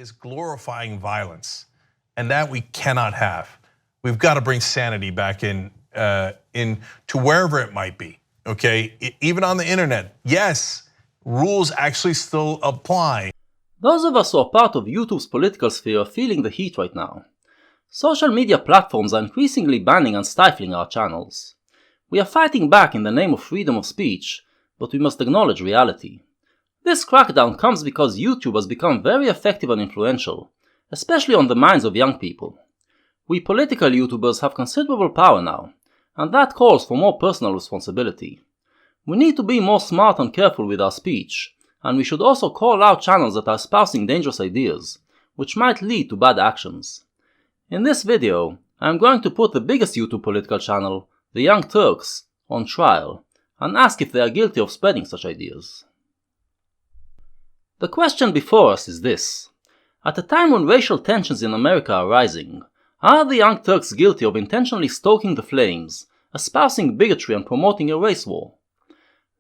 is glorifying violence, and that we cannot have. We've got to bring sanity back in to wherever it might be, okay? Even on the internet, yes, rules actually still apply. Those of us who are part of YouTube's political sphere are feeling the heat right now. Social media platforms are increasingly banning and stifling our channels. We are fighting back in the name of freedom of speech, but we must acknowledge reality. This crackdown comes because YouTube has become very effective and influential, especially on the minds of young people. We political YouTubers have considerable power now, and that calls for more personal responsibility. We need to be more smart and careful with our speech, and we should also call out channels that are espousing dangerous ideas, which might lead to bad actions. In this video, I am going to put the biggest YouTube political channel, the Young Turks, on trial, and ask if they are guilty of spreading such ideas. The question before us is this. At a time when racial tensions in America are rising, are the Young Turks guilty of intentionally stoking the flames, espousing bigotry and promoting a race war?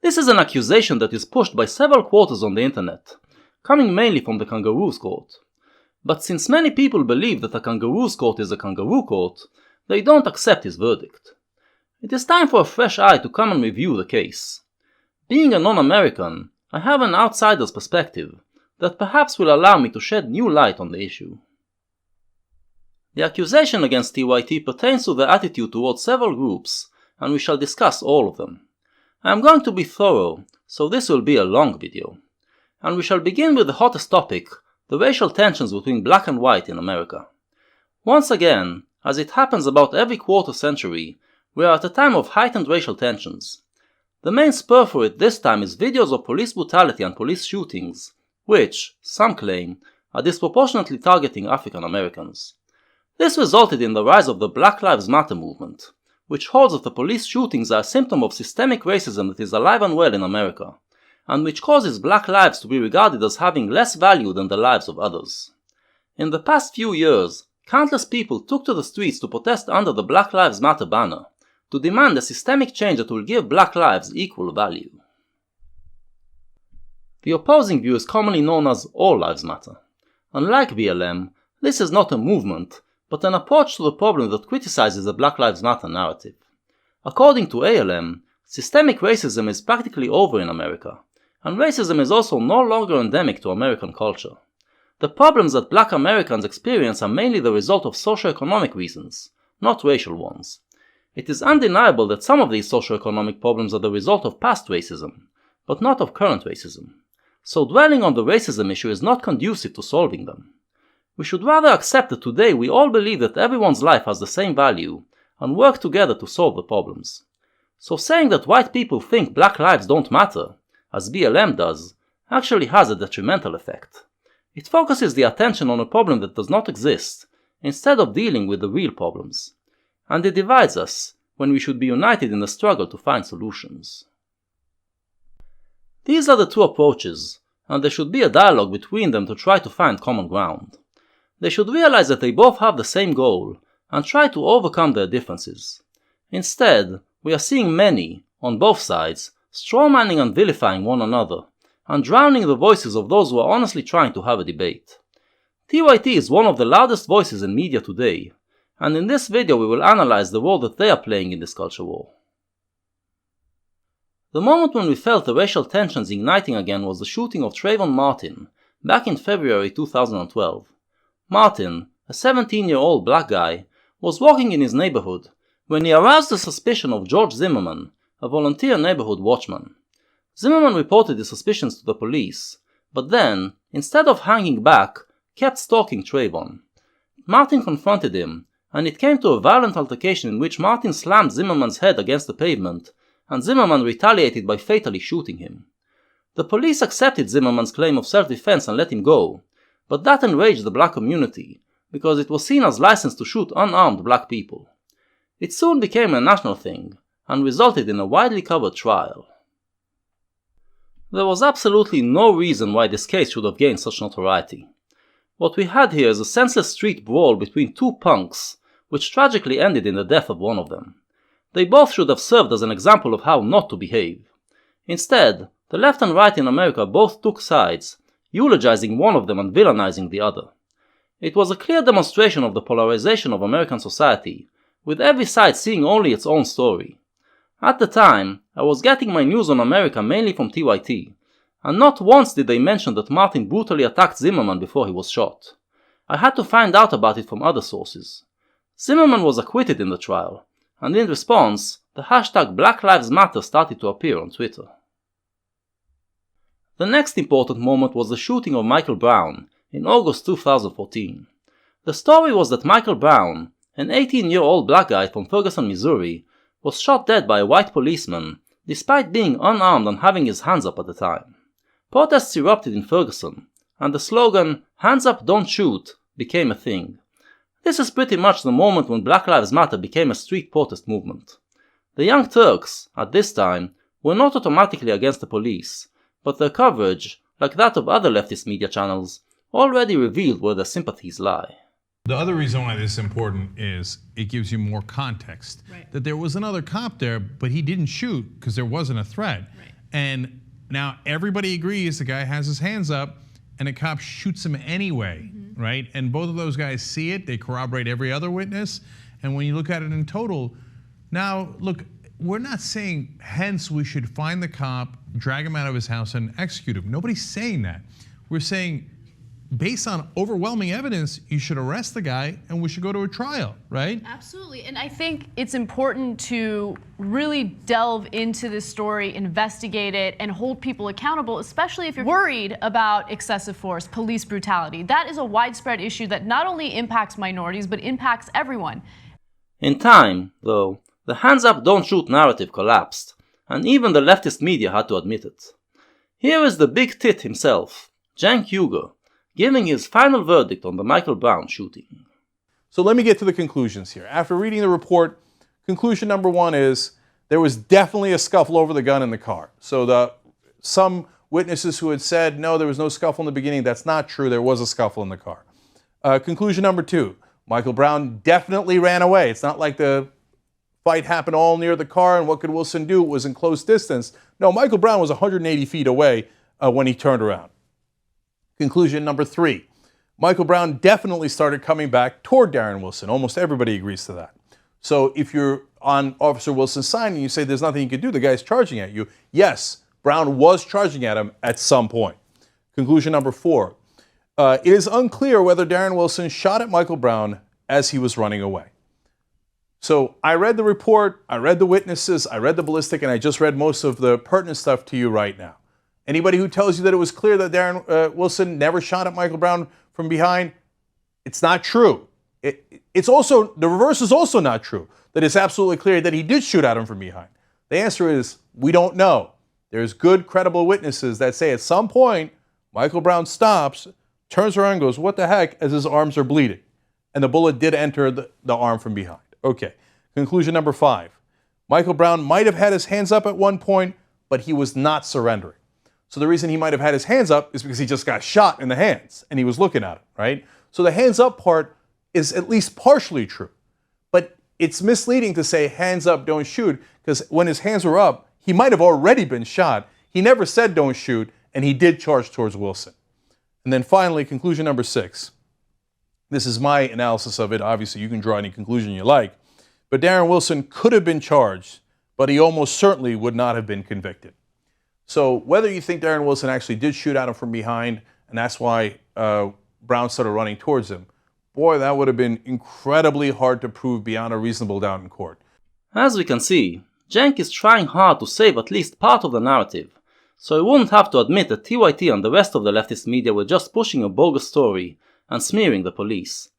This is an accusation that is pushed by several quarters on the internet, coming mainly from the kangaroo's court. But since many people believe that a kangaroo's court is a kangaroo court, they don't accept his verdict. It is time for a fresh eye to come and review the case. Being a non-American, I have an outsider's perspective that perhaps will allow me to shed new light on the issue. The accusation against TYT pertains to their attitude towards several groups, and we shall discuss all of them. I am going to be thorough, so this will be a long video. And we shall begin with the hottest topic, the racial tensions between black and white in America. Once again, as it happens about every quarter century, we are at a time of heightened racial tensions. The main spur for it this time is videos of police brutality and police shootings, which, some claim, are disproportionately targeting African Americans. This resulted in the rise of the Black Lives Matter movement, which holds that the police shootings are a symptom of systemic racism that is alive and well in America, and which causes black lives to be regarded as having less value than the lives of others. In the past few years, countless people took to the streets to protest under the Black Lives Matter banner, to demand a systemic change that will give black lives equal value. The opposing view is commonly known as All Lives Matter. Unlike BLM, this is not a movement, but an approach to the problem that criticizes the Black Lives Matter narrative. According to ALM, systemic racism is practically over in America, and racism is also no longer endemic to American culture. The problems that black Americans experience are mainly the result of socioeconomic reasons, not racial ones. It is undeniable that some of these socioeconomic problems are the result of past racism, but not of current racism. So dwelling on the racism issue is not conducive to solving them. We should rather accept that today we all believe that everyone's life has the same value, and work together to solve the problems. So saying that white people think black lives don't matter, as BLM does, actually has a detrimental effect. It focuses the attention on a problem that does not exist, instead of dealing with the real problems. And it divides us, when we should be united in the struggle to find solutions. These are the two approaches, and there should be a dialogue between them to try to find common ground. They should realize that they both have the same goal, and try to overcome their differences. Instead, we are seeing many, on both sides, strawmanning and vilifying one another, and drowning the voices of those who are honestly trying to have a debate. TYT is one of the loudest voices in media today, and in this video we will analyze the role that they are playing in this culture war. The moment when we felt the racial tensions igniting again was the shooting of Trayvon Martin, back in February 2012. Martin, a 17-year-old black guy, was walking in his neighborhood when he aroused the suspicion of George Zimmerman, a volunteer neighborhood watchman. Zimmerman reported his suspicions to the police, but then, instead of hanging back, kept stalking Trayvon. Martin confronted him, and it came to a violent altercation in which Martin slammed Zimmerman's head against the pavement, and Zimmerman retaliated by fatally shooting him. The police accepted Zimmerman's claim of self-defense and let him go, but that enraged the black community, because it was seen as license to shoot unarmed black people. It soon became a national thing, and resulted in a widely covered trial. There was absolutely no reason why this case should have gained such notoriety. What we had here is a senseless street brawl between two punks, which tragically ended in the death of one of them. They both should have served as an example of how not to behave. Instead, the left and right in America both took sides, eulogizing one of them and villainizing the other. It was a clear demonstration of the polarization of American society, with every side seeing only its own story. At the time, I was getting my news on America mainly from TYT, and not once did they mention that Martin brutally attacked Zimmerman before he was shot. I had to find out about it from other sources. Zimmerman was acquitted in the trial, and in response, the hashtag Black Lives Matter started to appear on Twitter. The next important moment was the shooting of Michael Brown in August 2014. The story was that Michael Brown, an 18-year-old black guy from Ferguson, Missouri, was shot dead by a white policeman despite being unarmed and having his hands up at the time. Protests erupted in Ferguson, and the slogan, "Hands up, don't shoot," became a thing. This is pretty much the moment when Black Lives Matter became a street protest movement. The Young Turks, at this time, were not automatically against the police, but their coverage, like that of other leftist media channels, already revealed where their sympathies lie. The other reason why this is important is it gives you more context. Right. That there was another cop there, but he didn't shoot because there wasn't a threat. Right. And now everybody agrees the guy has his hands up and the cop shoots him anyway, right? And both of those guys see it, they corroborate every other witness. And when you look at it in total, now look, we're not saying hence we should find the cop, drag him out of his house and execute him. Nobody's saying that. We're saying based on overwhelming evidence, you should arrest the guy and we should go to a trial, right? Absolutely, and I think it's important to really delve into this story, investigate it, and hold people accountable, especially if you're worried about excessive force, police brutality. That is a widespread issue that not only impacts minorities, but impacts everyone. In time, though, the hands up don't shoot narrative collapsed, and even the leftist media had to admit it. Here is the big tit himself, Cenk Uygur, giving his final verdict on the Michael Brown shooting. So let me get to the conclusions here. After reading the report, conclusion number one is there was definitely a scuffle over the gun in the car. So some witnesses who had said, no, there was no scuffle in the beginning, that's not true, there was a scuffle in the car. Conclusion number two, Michael Brown definitely ran away. It's not like the fight happened all near the car and what could Wilson do? It was in close distance. No, Michael Brown was 180 feet away when he turned around. Conclusion number three, Michael Brown definitely started coming back toward Darren Wilson. Almost everybody agrees to that. So if you're on Officer Wilson's side and you say there's nothing you can do, the guy's charging at you. Yes, Brown was charging at him at some point. Conclusion number four, it is unclear whether Darren Wilson shot at Michael Brown as he was running away. So I read the report, I read the witnesses, I read the ballistic, and I just read most of the pertinent stuff to you right now. Anybody who tells you that it was clear that Darren Wilson never shot at Michael Brown from behind, it's not true. It's also, the reverse is also not true, that it's absolutely clear that he did shoot at him from behind. The answer is, we don't know. There's good, credible witnesses that say at some point, Michael Brown stops, turns around and goes, what the heck, as his arms are bleeding. And the bullet did enter the arm from behind. Okay, conclusion number five. Michael Brown might have had his hands up at one point, but he was not surrendering. So the reason he might have had his hands up is because he just got shot in the hands and he was looking at it, right? So the hands up part is at least partially true. But it's misleading to say hands up, don't shoot, because when his hands were up, he might have already been shot. He never said don't shoot, and he did charge towards Wilson. And then finally, conclusion number six. This is my analysis of it. Obviously, you can draw any conclusion you like. But Darren Wilson could have been charged, but he almost certainly would not have been convicted. So whether you think Darren Wilson actually did shoot at him from behind, and that's why Brown started running towards him, boy, that would have been incredibly hard to prove beyond a reasonable doubt in court. As we can see, Cenk is trying hard to save at least part of the narrative, so he wouldn't have to admit that TYT and the rest of the leftist media were just pushing a bogus story and smearing the police.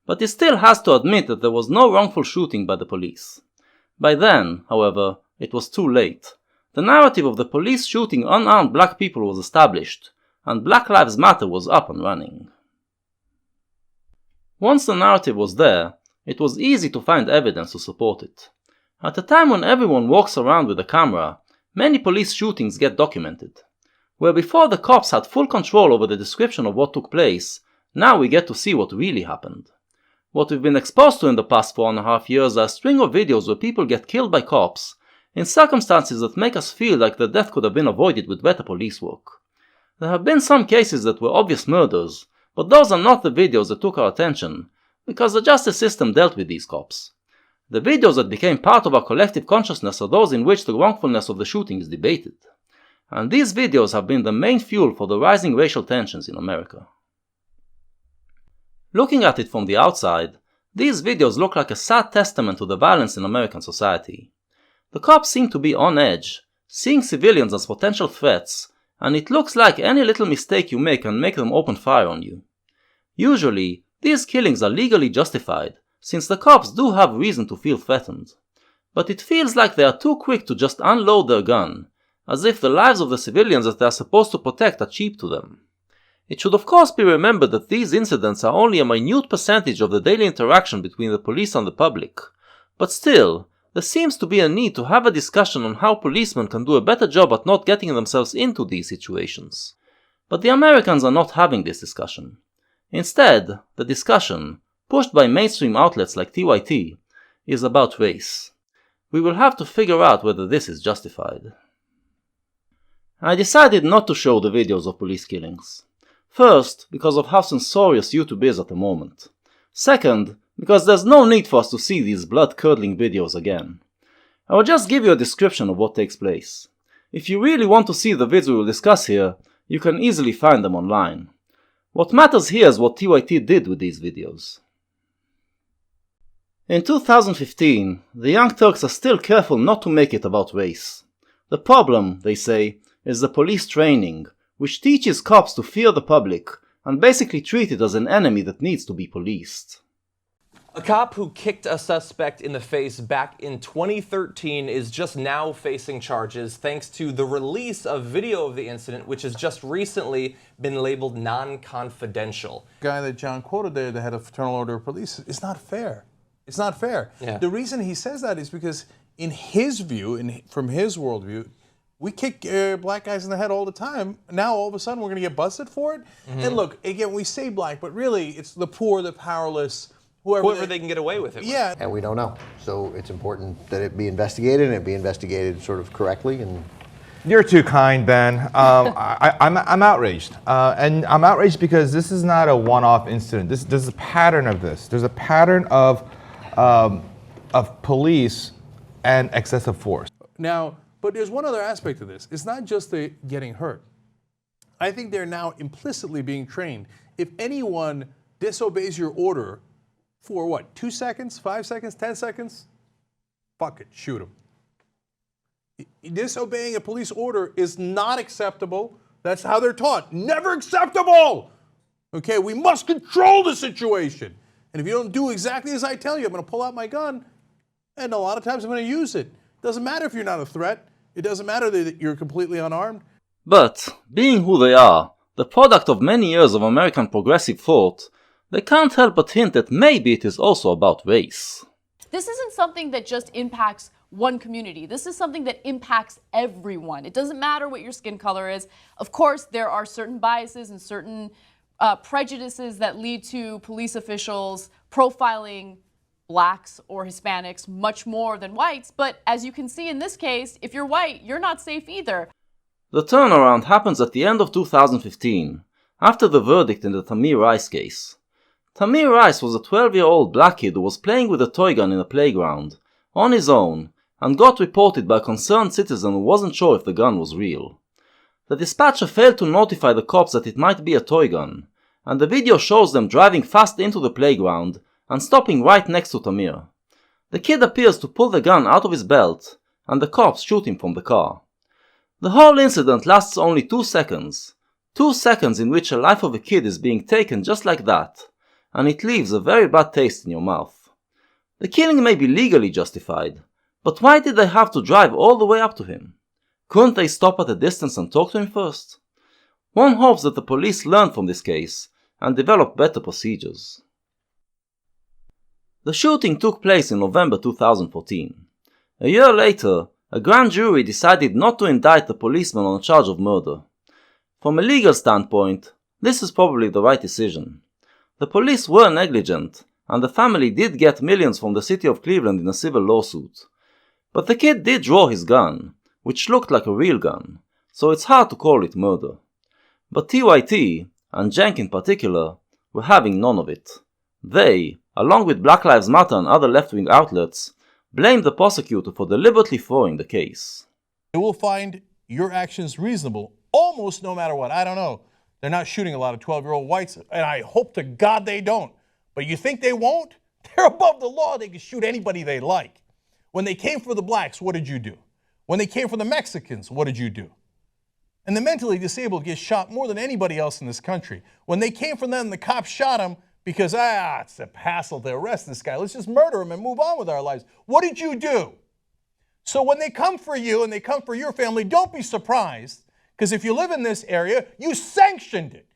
But he still has to admit that there was no wrongful shooting by the police. By then, however, it was too late. The narrative of the police shooting unarmed black people was established, and Black Lives Matter was up and running. Once the narrative was there, it was easy to find evidence to support it. At a time when everyone walks around with a camera, many police shootings get documented. Where before the cops had full control over the description of what took place, now we get to see what really happened. What we've been exposed to in the past 4.5 years are a string of videos where people get killed by cops in circumstances that make us feel like the death could have been avoided with better police work. There have been some cases that were obvious murders, but those are not the videos that took our attention, because the justice system dealt with these cops. The videos that became part of our collective consciousness are those in which the wrongfulness of the shooting is debated. And these videos have been the main fuel for the rising racial tensions in America. Looking at it from the outside, these videos look like a sad testament to the violence in American society. The cops seem to be on edge, seeing civilians as potential threats, and it looks like any little mistake you make can make them open fire on you. Usually, these killings are legally justified, since the cops do have reason to feel threatened. But it feels like they are too quick to just unload their gun, as if the lives of the civilians that they are supposed to protect are cheap to them. It should of course be remembered that these incidents are only a minute percentage of the daily interaction between the police and the public, but still, there seems to be a need to have a discussion on how policemen can do a better job at not getting themselves into these situations. But the Americans are not having this discussion. Instead, the discussion, pushed by mainstream outlets like TYT, is about race. We will have to figure out whether this is justified. I decided not to show the videos of police killings. First, because of how censorious YouTube is at the moment. Second, because there's no need for us to see these blood-curdling videos again. I will just give you a description of what takes place. If you really want to see the vids we will discuss here, you can easily find them online. What matters here is what TYT did with these videos. In 2015, the Young Turks are still careful not to make it about race. The problem, they say, is the police training, which teaches cops to fear the public and basically treat it as an enemy that needs to be policed. A cop who kicked a suspect in the face back in 2013 is just now facing charges thanks to the release of video of the incident, which has just recently been labeled non-confidential. The guy that John quoted there, the head of Fraternal Order of Police, it's not fair. It's not fair. Yeah. The reason he says that is because in his view, from his worldview, we kick black guys in the head all the time. Now all of a sudden we're going to get busted for it? And look, again, we say black, but really it's the poor, the powerless, whoever They can get away with it. Yeah. And we don't know. So it's important that it be investigated, and it be investigated sort of correctly. And You're too kind, Ben. I'm outraged. And I'm outraged because this is not a one-off incident. There's a pattern of this. There's a pattern of police and excessive force. Now, but there's one other aspect of this. It's not just the getting hurt. I think they're now implicitly being trained. If anyone disobeys your order for what, 2 seconds, 5 seconds, 10 seconds? Fuck it, shoot him. Disobeying a police order is not acceptable. That's how they're taught. Never acceptable! Okay, we must control the situation. And if you don't do exactly as I tell you, I'm gonna pull out my gun, and a lot of times I'm gonna use it. Doesn't matter if you're not a threat. It doesn't matter that you're completely unarmed. But, being who they are, the product of many years of American progressive thought, they can't help but hint that maybe it is also about race. This isn't something that just impacts one community. This is something that impacts everyone. It doesn't matter what your skin color is. Of course, there are certain biases and certain prejudices that lead to police officials profiling blacks or Hispanics much more than whites, but as you can see in this case, if you're white, you're not safe either. The turnaround happens at the end of 2015, after the verdict in the Tamir Rice case. Tamir Rice was a 12-year-old black kid who was playing with a toy gun in a playground, on his own, and got reported by a concerned citizen who wasn't sure if the gun was real. The dispatcher failed to notify the cops that it might be a toy gun, and the video shows them driving fast into the playground and stopping right next to Tamir. The kid appears to pull the gun out of his belt, and the cops shoot him from the car. The whole incident lasts only 2 seconds. 2 seconds in which a life of a kid is being taken just like that, and it leaves a very bad taste in your mouth. The killing may be legally justified, but why did they have to drive all the way up to him? Couldn't they stop at a distance and talk to him first? One hopes that the police learn from this case and develop better procedures. The shooting took place in November 2014. A year later, a grand jury decided not to indict the policeman on a charge of murder. From a legal standpoint, this is probably the right decision. The police were negligent, and the family did get millions from the city of Cleveland in a civil lawsuit. But the kid did draw his gun, which looked like a real gun, so it's hard to call it murder. But TYT, and Cenk in particular, were having none of it. They, along with Black Lives Matter and other left-wing outlets, blamed the prosecutor for deliberately throwing the case. You will find your actions reasonable almost no matter what. I don't know. They're not shooting a lot of 12-year-old whites, and I hope to God they don't. But you think they won't? They're above the law. They can shoot anybody they like. When they came for the blacks, what did you do? When they came for the Mexicans, what did you do? And the mentally disabled get shot more than anybody else in this country. When they came for them, the cops shot them because, it's a hassle to arrest this guy. Let's just murder him and move on with our lives. What did you do? So when they come for you and they come for your family, don't be surprised, because if you live in this area, you sanctioned it.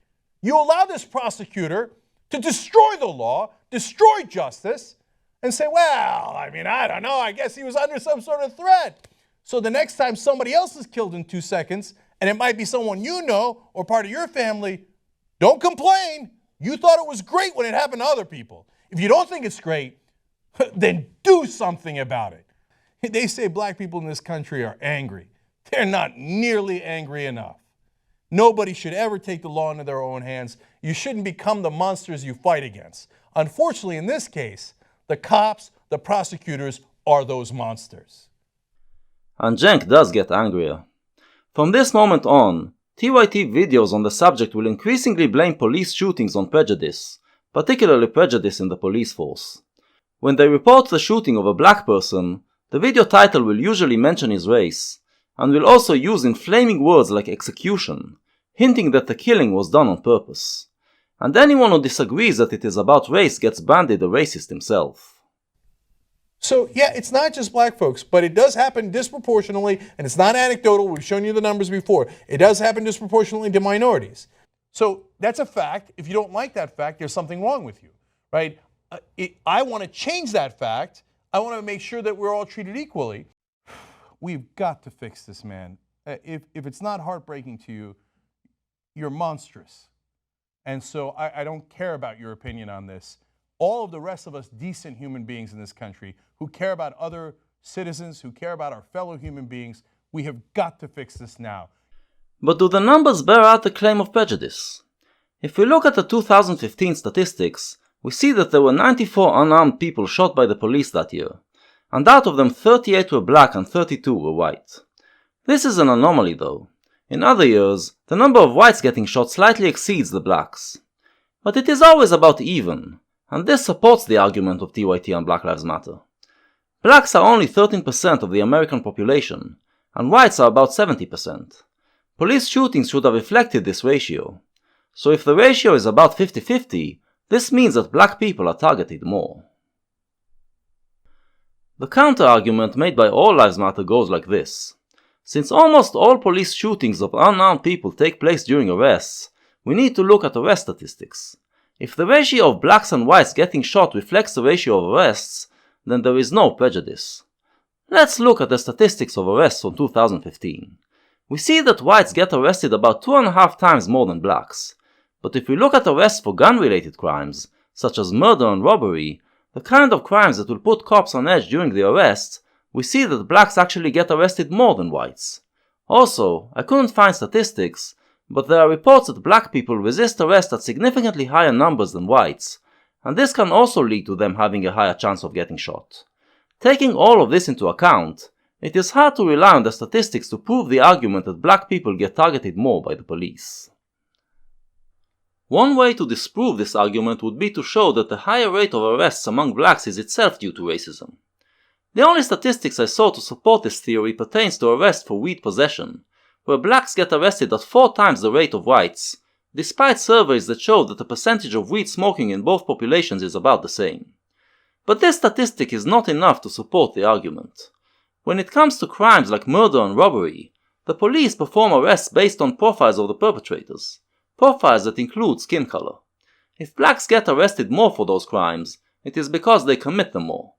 You allowed this prosecutor to destroy the law, destroy justice, and say, I don't know, I guess he was under some sort of threat. So the next time somebody else is killed in 2 seconds, and it might be someone you know or part of your family, don't complain. You thought it was great when it happened to other people. If you don't think it's great, then do something about it. They say black people in this country are angry. They're not nearly angry enough. Nobody should ever take the law into their own hands. You shouldn't become the monsters you fight against. Unfortunately, in this case, the cops, the prosecutors are those monsters. And Cenk does get angrier. From this moment on, TYT videos on the subject will increasingly blame police shootings on prejudice, particularly prejudice in the police force. When they report the shooting of a black person, the video title will usually mention his race, and will also use inflaming words like execution, hinting that the killing was done on purpose. And anyone who disagrees that it is about race gets branded a racist himself. So yeah, it's not just black folks, but it does happen disproportionately, and it's not anecdotal. We've shown you the numbers before. It does happen disproportionately to minorities. So that's a fact. If you don't like that fact, there's something wrong with you, right? I want to change that fact. I want to make sure that we're all treated equally. We've got to fix this, man. If it's not heartbreaking to you, you're monstrous. And so I don't care about your opinion on this. All of the rest of us decent human beings in this country who care about other citizens, who care about our fellow human beings, we have got to fix this now. But do the numbers bear out the claim of prejudice? If we look at the 2015 statistics, we see that there were 94 unarmed people shot by the police that year, and out of them 38 were black and 32 were white. This is an anomaly though. In other years, the number of whites getting shot slightly exceeds the blacks. But it is always about even, and this supports the argument of TYT and Black Lives Matter. Blacks are only 13% of the American population, and whites are about 70%. Police shootings should have reflected this ratio. So if the ratio is about 50-50, this means that black people are targeted more. The counter-argument made by All Lives Matter goes like this. Since almost all police shootings of unarmed people take place during arrests, we need to look at arrest statistics. If the ratio of blacks and whites getting shot reflects the ratio of arrests, then there is no prejudice. Let's look at the statistics of arrests from 2015. We see that whites get arrested about 2.5 times more than blacks. But if we look at arrests for gun-related crimes, such as murder and robbery, the kind of crimes that will put cops on edge during the arrest, we see that blacks actually get arrested more than whites. Also, I couldn't find statistics, but there are reports that black people resist arrest at significantly higher numbers than whites, and this can also lead to them having a higher chance of getting shot. Taking all of this into account, it is hard to rely on the statistics to prove the argument that black people get targeted more by the police. One way to disprove this argument would be to show that the higher rate of arrests among blacks is itself due to racism. The only statistics I saw to support this theory pertains to arrests for weed possession, where blacks get arrested at 4 times the rate of whites, despite surveys that show that the percentage of weed smoking in both populations is about the same. But this statistic is not enough to support the argument. When it comes to crimes like murder and robbery, the police perform arrests based on profiles of the perpetrators, profiles that include skin color. If blacks get arrested more for those crimes, it is because they commit them more.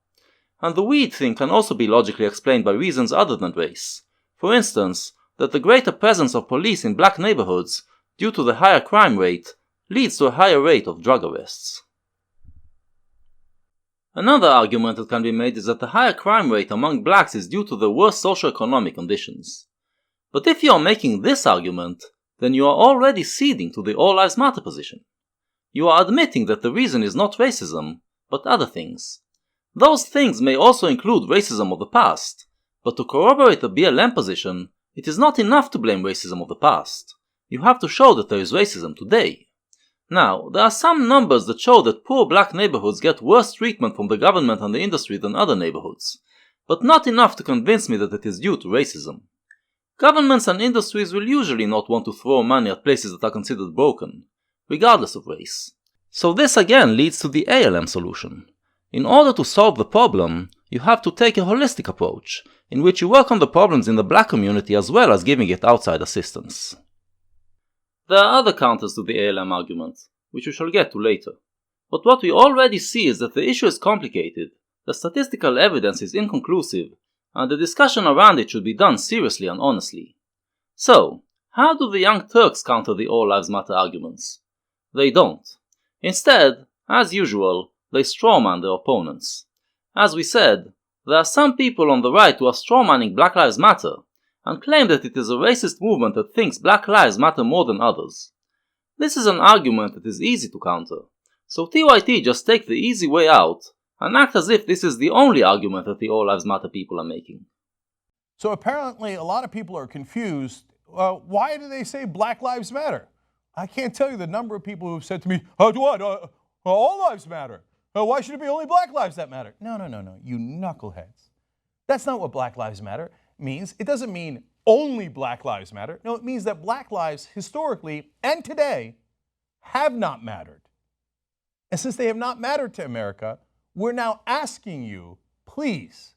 And the weed thing can also be logically explained by reasons other than race. For instance, that the greater presence of police in black neighborhoods, due to the higher crime rate, leads to a higher rate of drug arrests. Another argument that can be made is that the higher crime rate among blacks is due to the worse socioeconomic conditions. But if you are making this argument, then you are already ceding to the All Lives Matter position. You are admitting that the reason is not racism, but other things. Those things may also include racism of the past, but to corroborate the BLM position, it is not enough to blame racism of the past. You have to show that there is racism today. Now, there are some numbers that show that poor black neighborhoods get worse treatment from the government and the industry than other neighborhoods, but not enough to convince me that it is due to racism. Governments and industries will usually not want to throw money at places that are considered broken, regardless of race. So this again leads to the ALM solution. In order to solve the problem, you have to take a holistic approach, in which you work on the problems in the black community as well as giving it outside assistance. There are other counters to the ALM argument, which we shall get to later. But what we already see is that the issue is complicated, the statistical evidence is inconclusive, and the discussion around it should be done seriously and honestly. So, how do the Young Turks counter the All Lives Matter arguments? They don't. Instead, as usual, they strawman their opponents. As we said, there are some people on the right who are strawmanning Black Lives Matter, and claim that it is a racist movement that thinks Black lives matter more than others. This is an argument that is easy to counter, so TYT just take the easy way out and act as if this is the only argument that the All Lives Matter people are making. So apparently a lot of people are confused. Why do they say Black Lives Matter? I can't tell you the number of people who've said to me, all lives matter. Why should it be only Black lives that matter? No, you knuckleheads. That's not what Black Lives Matter means. It doesn't mean only Black Lives Matter. No, it means that Black lives historically and today have not mattered. And since they have not mattered to America, we're now asking you, please,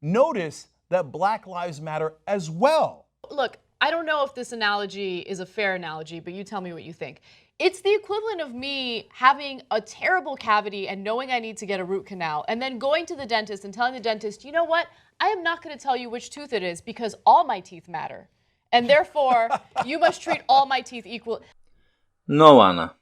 notice that Black lives matter as well. Look, I don't know if this analogy is a fair analogy, but you tell me what you think. It's the equivalent of me having a terrible cavity and knowing I need to get a root canal, and then going to the dentist and telling the dentist, you know what? I am not going to tell you which tooth it is because all my teeth matter. And therefore, you must treat all my teeth equal. No, Anna.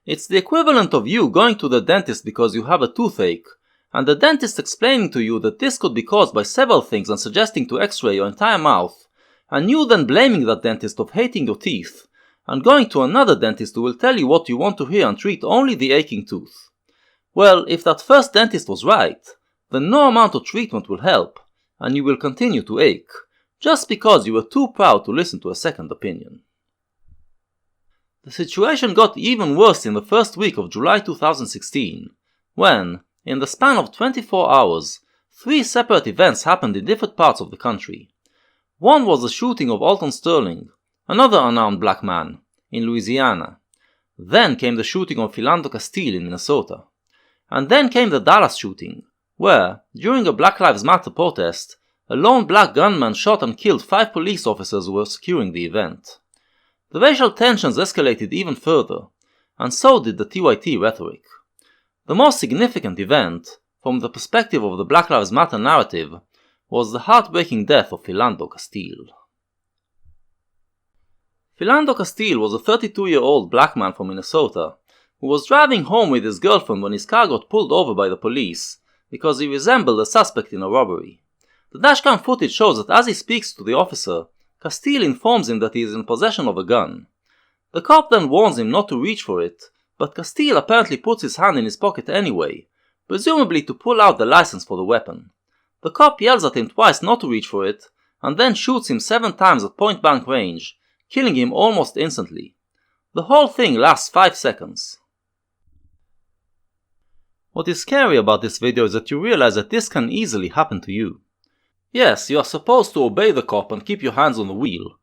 It's the equivalent of you going to the dentist because you have a toothache, and the dentist explaining to you that this could be caused by several things and suggesting to x-ray your entire mouth, and you then blaming that dentist of hating your teeth, and going to another dentist who will tell you what you want to hear and treat only the aching tooth. Well, if that first dentist was right, then no amount of treatment will help, and you will continue to ache, just because you were too proud to listen to a second opinion. The situation got even worse in the first week of July 2016, when, in the span of 24 hours, 3 separate events happened in different parts of the country. One was the shooting of Alton Sterling, another unarmed black man, in Louisiana. Then came the shooting of Philando Castile in Minnesota. And then came the Dallas shooting, where, during a Black Lives Matter protest, a lone black gunman shot and killed 5 police officers who were securing the event. The racial tensions escalated even further, and so did the TYT rhetoric. The most significant event, from the perspective of the Black Lives Matter narrative, was the heartbreaking death of Philando Castile. Philando Castile was a 32-year-old black man from Minnesota who was driving home with his girlfriend when his car got pulled over by the police because he resembled a suspect in a robbery. The dashcam footage shows that as he speaks to the officer, Castile informs him that he is in possession of a gun. The cop then warns him not to reach for it, but Castile apparently puts his hand in his pocket anyway, presumably to pull out the license for the weapon. The cop yells at him twice not to reach for it, and then shoots him 7 times at point-blank range, killing him almost instantly. The whole thing lasts 5 seconds. What is scary about this video is that you realize that this can easily happen to you. Yes, you are supposed to obey the cop and keep your hands on the wheel,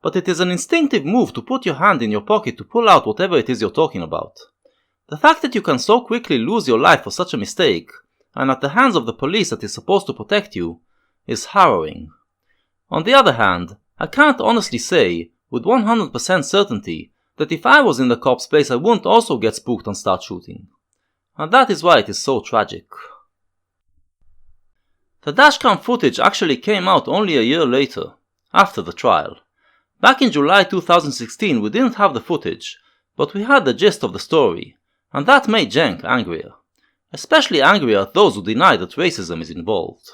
but it is an instinctive move to put your hand in your pocket to pull out whatever it is you're talking about. The fact that you can so quickly lose your life for such a mistake, and at the hands of the police that is supposed to protect you, is harrowing. On the other hand, I can't honestly say, with 100% certainty, that if I was in the cop's place I wouldn't also get spooked and start shooting. And that is why it is so tragic. The dashcam footage actually came out only a year later, after the trial. Back in July 2016 we didn't have the footage, but we had the gist of the story, and that made Cenk angrier. Especially angrier at those who deny that racism is involved.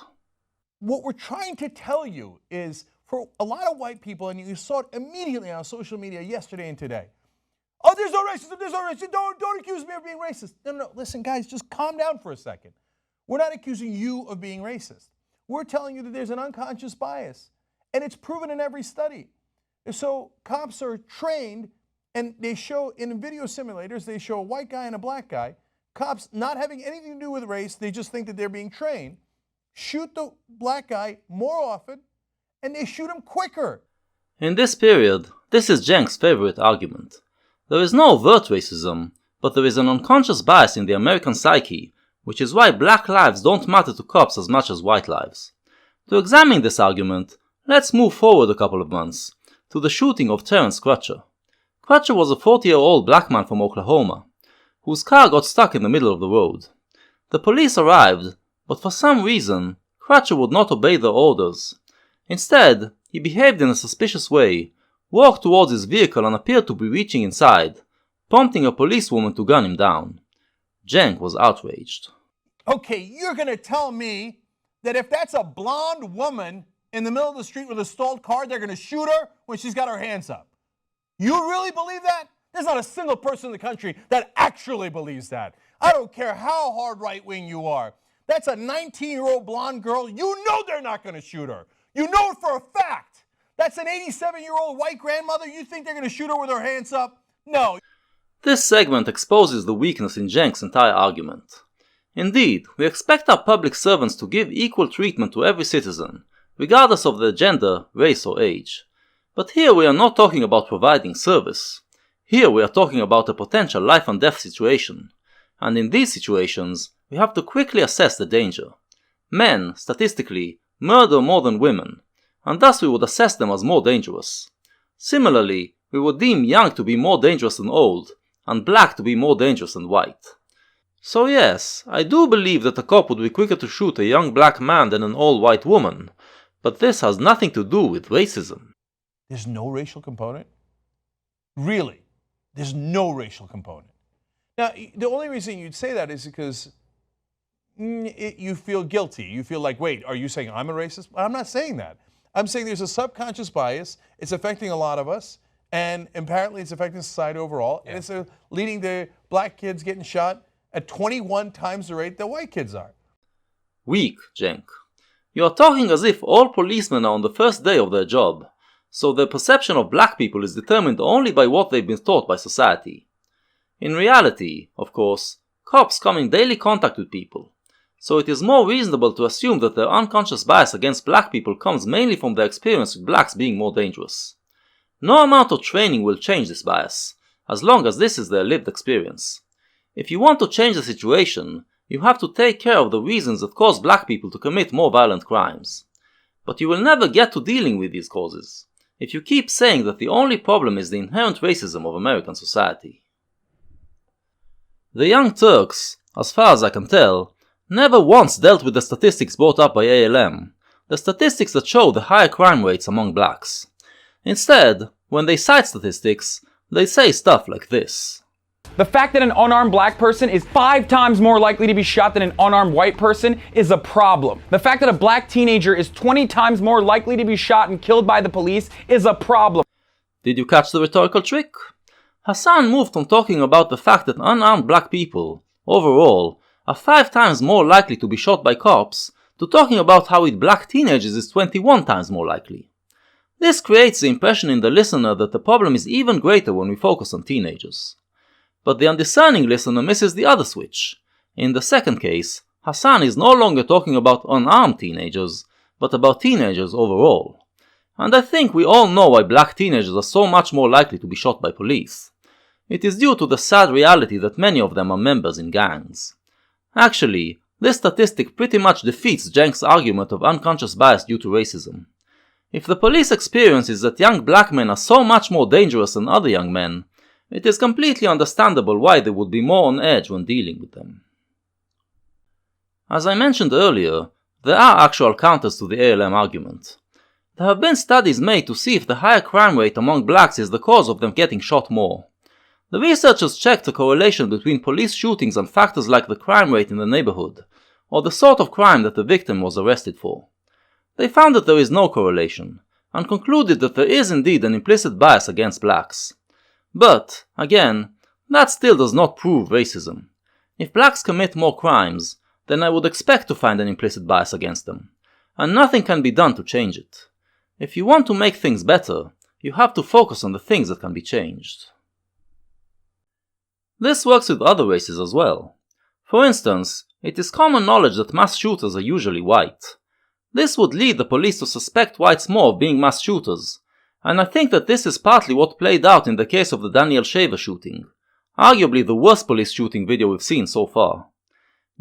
What we're trying to tell you is, for a lot of white people, and you saw it immediately on social media yesterday and today. Oh, there's no racism, there's no racism, don't accuse me of being racist. No, listen, guys, just calm down for a second. We're not accusing you of being racist. We're telling you that there's an unconscious bias, and it's proven in every study. So cops are trained, and they show, in video simulators, they show a white guy and a black guy. Cops not having anything to do with race, they just think that they're being trained, shoot the black guy more often, and they shoot him quicker. In this period, this is Cenk's favorite argument. There is no overt racism, but there is an unconscious bias in the American psyche, which is why black lives don't matter to cops as much as white lives. To examine this argument, let's move forward a couple of months, to the shooting of Terrence Crutcher. Crutcher was a 40-year-old black man from Oklahoma, whose car got stuck in the middle of the road. The police arrived, but for some reason, Crutcher would not obey their orders. Instead, he behaved in a suspicious way, walked towards his vehicle and appeared to be reaching inside, prompting a policewoman to gun him down. Cenk was outraged. Okay, you're gonna tell me that if that's a blonde woman in the middle of the street with a stalled car, they're gonna shoot her when she's got her hands up? You really believe that? There's not a single person in the country that actually believes that. I don't care how hard right-wing you are. That's a 19-year-old blonde girl. You know they're not gonna shoot her. You know it for a fact. That's an 87-year-old white grandmother. You think they're going to shoot her with her hands up? No. This segment exposes the weakness in Cenk's entire argument. Indeed, we expect our public servants to give equal treatment to every citizen, regardless of their gender, race or age. But here we are not talking about providing service. Here we are talking about a potential life and death situation. And in these situations, we have to quickly assess the danger. Men, statistically, murder more than women, and thus we would assess them as more dangerous. Similarly, we would deem young to be more dangerous than old, and black to be more dangerous than white. So yes, I do believe that a cop would be quicker to shoot a young black man than an old white woman, but this has nothing to do with racism. There's no racial component? Really? There's no racial component. Now, the only reason you'd say that is because you feel guilty. You feel like, wait, are you saying I'm a racist? I'm not saying that. I'm saying there's a subconscious bias. It's affecting a lot of us, and apparently it's affecting society overall. Yeah. And it's leading to black kids getting shot at 21 times the rate that white kids are. Weak, Cenk. You are talking as if all policemen are on the first day of their job, so their perception of black people is determined only by what they've been taught by society. In reality, of course, cops come in daily contact with people, so it is more reasonable to assume that their unconscious bias against black people comes mainly from their experience with blacks being more dangerous. No amount of training will change this bias, as long as this is their lived experience. If you want to change the situation, you have to take care of the reasons that cause black people to commit more violent crimes. But you will never get to dealing with these causes if you keep saying that the only problem is the inherent racism of American society. The Young Turks, as far as I can tell, never once dealt with the statistics brought up by ALM, the statistics that show the higher crime rates among blacks. Instead, when they cite statistics, they say stuff like this. The fact that an unarmed black person is 5 times more likely to be shot than an unarmed white person is a problem. The fact that a black teenager is 20 times more likely to be shot and killed by the police is a problem. Did you catch the rhetorical trick? Hassan moved from talking about the fact that unarmed black people, overall, are 5 times more likely to be shot by cops, to talking about how with black teenagers is 21 times more likely. This creates the impression in the listener that the problem is even greater when we focus on teenagers. But the undiscerning listener misses the other switch. In the second case, Hassan is no longer talking about unarmed teenagers, but about teenagers overall. And I think we all know why black teenagers are so much more likely to be shot by police. It is due to the sad reality that many of them are members in gangs. Actually, this statistic pretty much defeats Cenk's argument of unconscious bias due to racism. If the police experience is that young black men are so much more dangerous than other young men, it is completely understandable why they would be more on edge when dealing with them. As I mentioned earlier, there are actual counters to the ALM argument. There have been studies made to see if the higher crime rate among blacks is the cause of them getting shot more. The researchers checked the correlation between police shootings and factors like the crime rate in the neighborhood, or the sort of crime that the victim was arrested for. They found that there is no correlation, and concluded that there is indeed an implicit bias against blacks. But, again, that still does not prove racism. If blacks commit more crimes, then I would expect to find an implicit bias against them, and nothing can be done to change it. If you want to make things better, you have to focus on the things that can be changed. This works with other races as well. For instance, it is common knowledge that mass shooters are usually white. This would lead the police to suspect whites more of being mass shooters, and I think that this is partly what played out in the case of the Daniel Shaver shooting, arguably the worst police shooting video we've seen so far.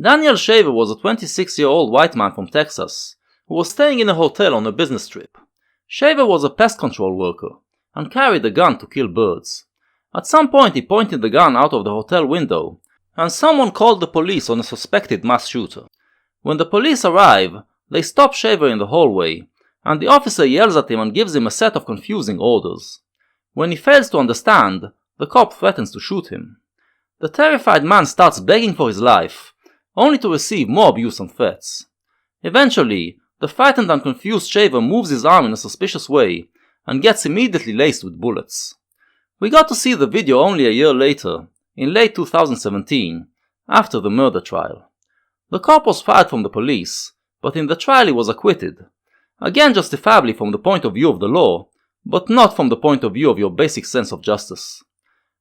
Daniel Shaver was a 26-year-old white man from Texas, who was staying in a hotel on a business trip. Shaver was a pest control worker, and carried a gun to kill birds. At some point he pointed the gun out of the hotel window, and someone called the police on a suspected mass shooter. When the police arrive, they stop Shaver in the hallway, and the officer yells at him and gives him a set of confusing orders. When he fails to understand, the cop threatens to shoot him. The terrified man starts begging for his life, only to receive more abuse and threats. Eventually, the frightened and confused Shaver moves his arm in a suspicious way, and gets immediately laced with bullets. We got to see the video only a year later, in late 2017, after the murder trial. The cop was fired from the police, but in the trial he was acquitted. Again justifiably from the point of view of the law, but not from the point of view of your basic sense of justice.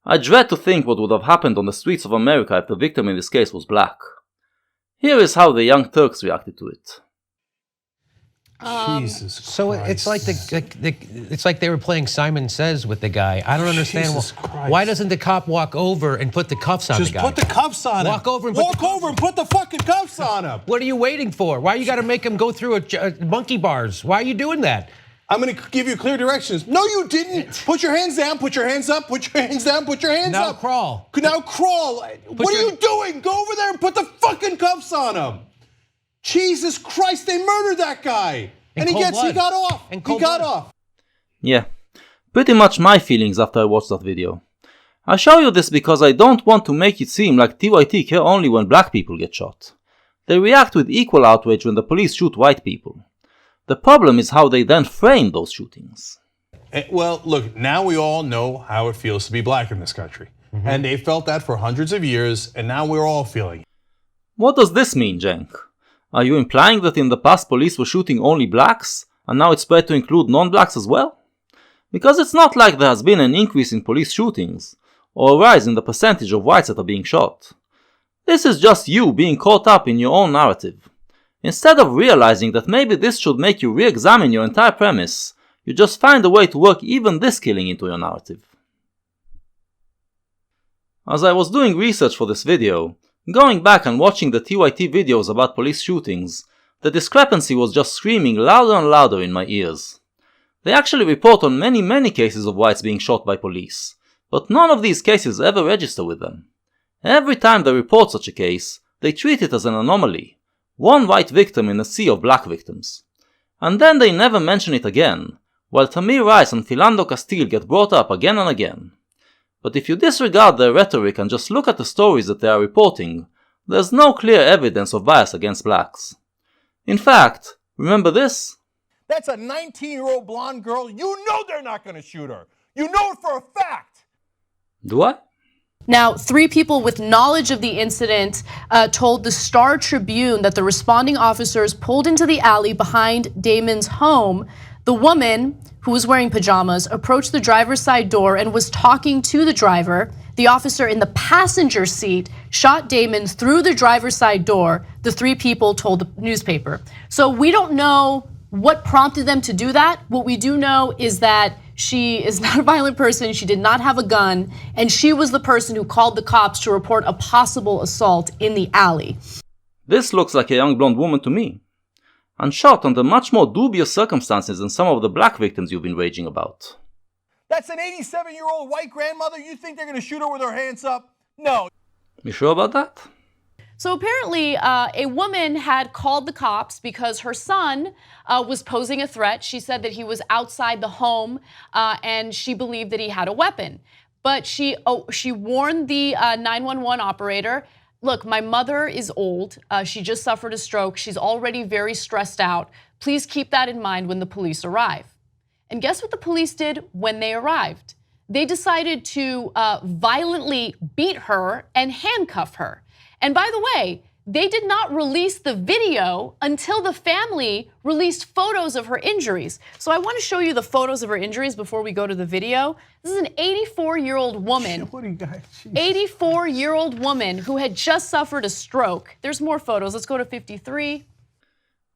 I dread to think what would have happened on the streets of America if the victim in this case was black. Here is how the Young Turks reacted to it. Jesus So Christ. it's like they were playing Simon Says with the guy. I don't understand. Jesus Christ. Why doesn't the cop walk over and put the cuffs on Just the guy? put the cuffs on him. Walk over and put Walk over and put the fucking cuffs on him. What are you waiting for? Why you got to make him go through a monkey bars? Why are you doing that? I'm going to give you clear directions. No, you didn't. Put your hands down, put your hands up, put your hands down, put your hands Now up. crawl. Now crawl. What are you doing? Go over there and put the fucking cuffs on him. Jesus Christ, they murdered that guy. And he got off. He got off. Yeah, pretty much my feelings after I watched that video. I show you this because I don't want to make it seem like TYT care only when black people get shot. They react with equal outrage when the police shoot white people. The problem is how they then frame those shootings. Well, look, now we all know how it feels to be black in this country. And they felt that for hundreds of years, and now we're all feeling it. What does this mean, Cenk? Are you implying that in the past police were shooting only blacks, and now it's spread to include non-blacks as well? Because it's not like there has been an increase in police shootings, or a rise in the percentage of whites that are being shot. This is just you being caught up in your own narrative. Instead of realizing that maybe this should make you re-examine your entire premise, you just find a way to work even this killing into your narrative. As I was doing research for this video, going back and watching the TYT videos about police shootings, the discrepancy was just screaming louder and louder in my ears. They actually report on many cases of whites being shot by police, but none of these cases ever register with them. Every time they report such a case, they treat it as an anomaly, one white victim in a sea of black victims. And then they never mention it again, while Tamir Rice and Philando Castile get brought up again and again. But if you disregard their rhetoric and just look at the stories that they are reporting, there's no clear evidence of bias against blacks. In fact, remember this? That's a 19-year-old blonde girl. You know they're not going to shoot her. You know it for a fact. Do I? Now, 3 people with knowledge of the incident told the Star Tribune that the responding officers pulled into the alley behind Damon's home. The woman, who was wearing pajamas, approached the driver's side door and was talking to the driver. The officer in the passenger seat shot Damon through the driver's side door, the 3 people told the newspaper. So we don't know what prompted them to do that. What we do know is that she is not a violent person, she did not have a gun, and she was the person who called the cops to report a possible assault in the alley. This looks like a young blonde woman to me, and shot under much more dubious circumstances than some of the black victims you've been raging about. That's an 87-year-old white grandmother. You think they're going to shoot her with her hands up? No. You sure about that? So apparently a woman had called the cops because her son was posing a threat. She said that he was outside the home and she believed that he had a weapon. But she warned the 911 operator, look, my mother is old. She just suffered a stroke. She's already very stressed out. Please keep that in mind when the police arrive. And guess what the police did when they arrived? They decided to violently beat her and handcuff her. And by the way, they did not release the video until the family released photos of her injuries. So I want to show you the photos of her injuries before we go to the video. This is an 84-year-old woman. 84-year-old woman who had just suffered a stroke. There's more photos. Let's go to 53.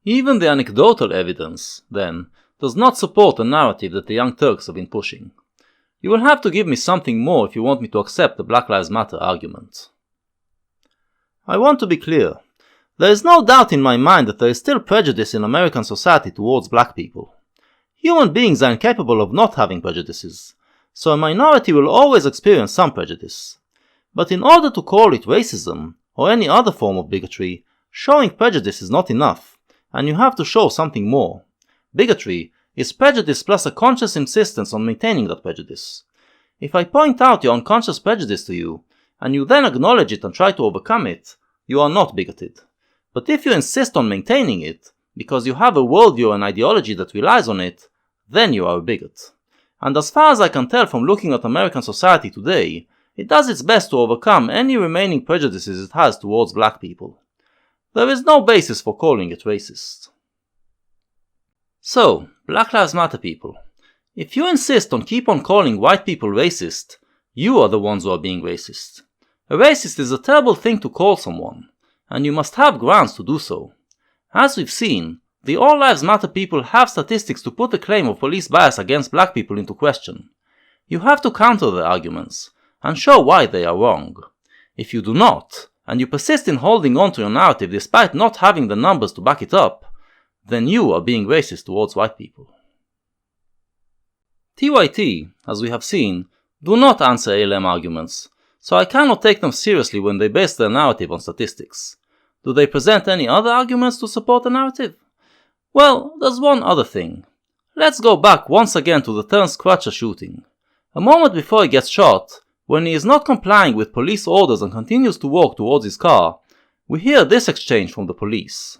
Even the anecdotal evidence, then, does not support the narrative that the Young Turks have been pushing. You will have to give me something more if you want me to accept the Black Lives Matter argument. I want to be clear. There is no doubt in my mind that there is still prejudice in American society towards black people. Human beings are incapable of not having prejudices, so a minority will always experience some prejudice. But in order to call it racism, or any other form of bigotry, showing prejudice is not enough, and you have to show something more. Bigotry is prejudice plus a conscious insistence on maintaining that prejudice. If I point out your unconscious prejudice to you, and you then acknowledge it and try to overcome it, you are not bigoted. But if you insist on maintaining it, because you have a worldview and ideology that relies on it, then you are a bigot. And as far as I can tell from looking at American society today, it does its best to overcome any remaining prejudices it has towards black people. There is no basis for calling it racist. So, Black Lives Matter people, if you insist on keep on calling white people racist, you are the ones who are being racist. A racist is a terrible thing to call someone, and you must have grounds to do so. As we've seen, the All Lives Matter people have statistics to put the claim of police bias against black people into question. You have to counter their arguments, and show why they are wrong. If you do not, and you persist in holding on to your narrative despite not having the numbers to back it up, then you are being racist towards white people. TYT, as we have seen, do not answer ALM arguments, so I cannot take them seriously when they base their narrative on statistics. Do they present any other arguments to support the narrative? Well, there's one other thing. Let's go back once again to the Terrence Crutcher shooting. A moment before he gets shot, when he is not complying with police orders and continues to walk towards his car, we hear this exchange from the police.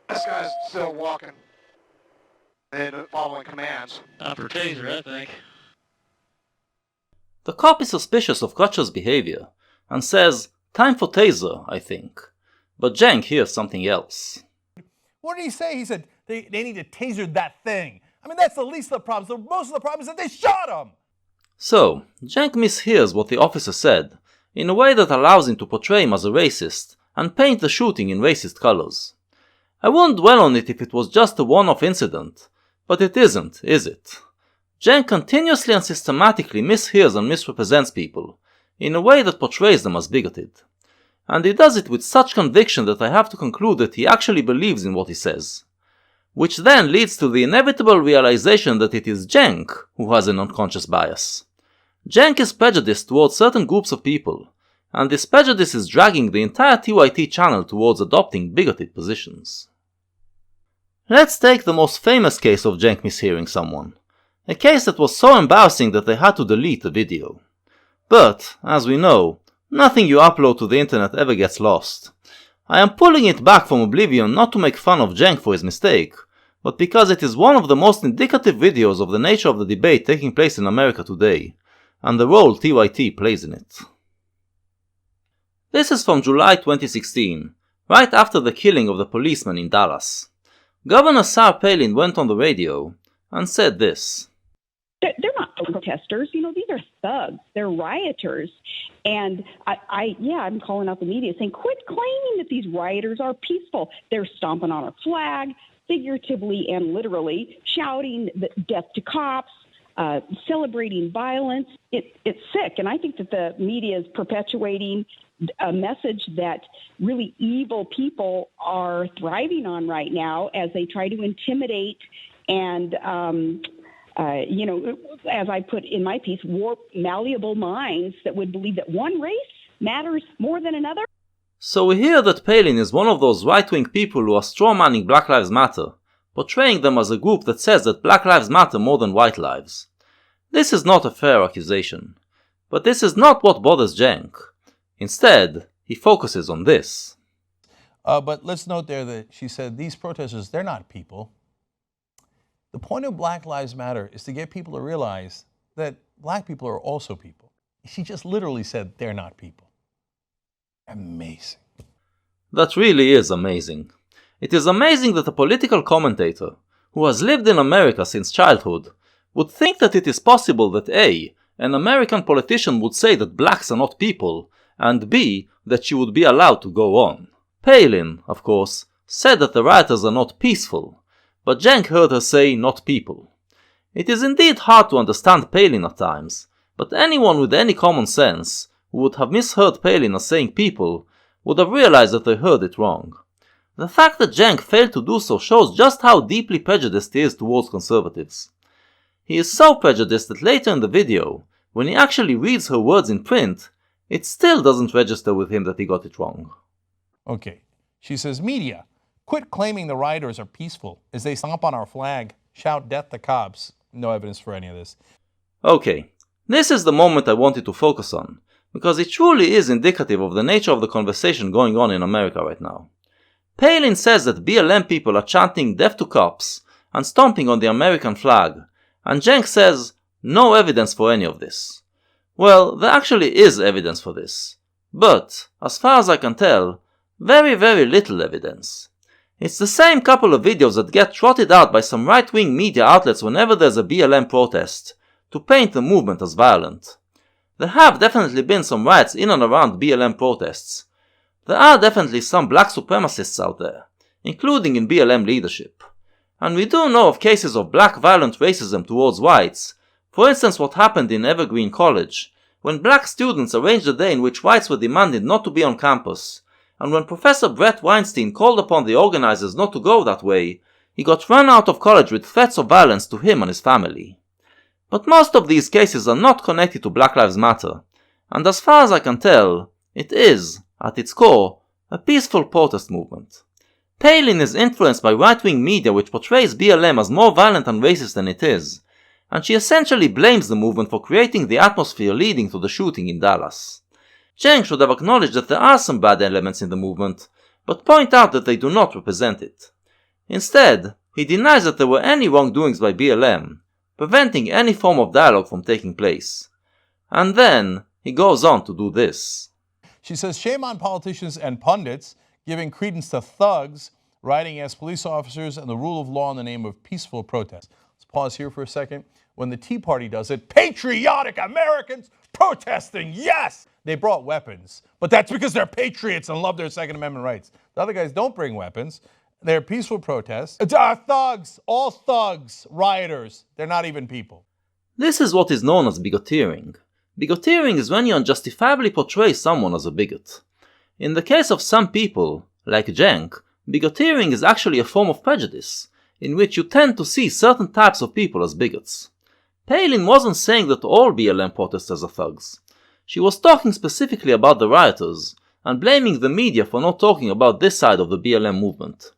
This guy's still walking and following commands. Not for taser, I think. The cop is suspicious of Crutcher's behavior and says, "Time for taser, I think." But Jenk hears something else. What did he say? He said they need to taser that thing. I mean, that's the least of the problems. Most of the problem is that they shot him. So, Jenk mishears what the officer said in a way that allows him to portray him as a racist and paint the shooting in racist colors. I won't dwell on it if it was just a one-off incident, but it isn't, is it? Jenk continuously and systematically mishears and misrepresents people in a way that portrays them as bigoted. And he does it with such conviction that I have to conclude that he actually believes in what he says. Which then leads to the inevitable realization that it is Jenk who has an unconscious bias. Jenk is prejudiced towards certain groups of people, and this prejudice is dragging the entire TYT channel towards adopting bigoted positions. Let's take the most famous case of Jenk mishearing someone. A case that was so embarrassing that they had to delete the video. But, as we know, nothing you upload to the internet ever gets lost. I am pulling it back from oblivion not to make fun of Jenk for his mistake, but because it is one of the most indicative videos of the nature of the debate taking place in America today, and the role TYT plays in it. This is from July 2016, right after the killing of the policeman in Dallas. Governor Sarah Palin went on the radio and said this. They're not protesters. You know, these are thugs. They're rioters. And I'm calling out the media saying, quit claiming that these rioters are peaceful. They're stomping on our flag, figuratively and literally, shouting death to cops, celebrating violence. It's sick. And I think that the media is perpetuating a message that really evil people are thriving on right now as they try to intimidate and as I put in my piece, warp malleable minds that would believe that one race matters more than another. So we hear that Palin is one of those right-wing people who are strawmanning Black Lives Matter, portraying them as a group that says that Black lives matter more than white lives. This is not a fair accusation. But this is not what bothers Jenk. Instead, he focuses on this. But let's note there that she said these protesters, they're not people. The point of Black Lives Matter is to get people to realize that black people are also people. She just literally said they're not people. Amazing. That really is amazing. It is amazing that a political commentator, who has lived in America since childhood, would think that it is possible that A, an American politician would say that blacks are not people, and B, that she would be allowed to go on. Palin, of course, said that the rioters are not peaceful, but Cenk heard her say not people. It is indeed hard to understand Palin at times, but anyone with any common sense who would have misheard Palin as saying people would have realized that they heard it wrong. The fact that Cenk failed to do so shows just how deeply prejudiced he is towards conservatives. He is so prejudiced that later in the video, when he actually reads her words in print, it still doesn't register with him that he got it wrong. Okay. She says, media, quit claiming the rioters are peaceful as they stomp on our flag, shout death to cops. No evidence for any of this. Okay, this is the moment I wanted to focus on, because it truly is indicative of the nature of the conversation going on in America right now. Palin says that BLM people are chanting death to cops and stomping on the American flag, and Cenk says, no evidence for any of this. Well, there actually is evidence for this, but, as far as I can tell, very little evidence. It's the same couple of videos that get trotted out by some right-wing media outlets whenever there's a BLM protest, to paint the movement as violent. There have definitely been some riots in and around BLM protests. There are definitely some black supremacists out there, including in BLM leadership. And we do know of cases of black violent racism towards whites, for instance what happened in Evergreen College, when black students arranged a day in which whites were demanded not to be on campus, and when Professor Brett Weinstein called upon the organizers not to go that way, he got run out of college with threats of violence to him and his family. But most of these cases are not connected to Black Lives Matter, and as far as I can tell, it is, at its core, a peaceful protest movement. Palin is influenced by right-wing media which portrays BLM as more violent and racist than it is, and she essentially blames the movement for creating the atmosphere leading to the shooting in Dallas. Cenk should have acknowledged that there are some bad elements in the movement, but point out that they do not represent it. Instead, he denies that there were any wrongdoings by BLM, preventing any form of dialogue from taking place. And then, he goes on to do this. She says, shame on politicians and pundits giving credence to thugs riding as police officers and the rule of law in the name of peaceful protest. Let's pause here for a second. When the Tea Party does it, patriotic Americans protesting, yes! They brought weapons, but that's because they're patriots and love their Second Amendment rights. The other guys don't bring weapons. They're peaceful protests. Thugs, all thugs, rioters. They're not even people. This is what is known as bigoteering. Bigoteering is when you unjustifiably portray someone as a bigot. In the case of some people, like Cenk, bigoteering is actually a form of prejudice, in which you tend to see certain types of people as bigots. Palin wasn't saying that all BLM protesters are thugs. She was talking specifically about the rioters, and blaming the media for not talking about this side of the BLM movement.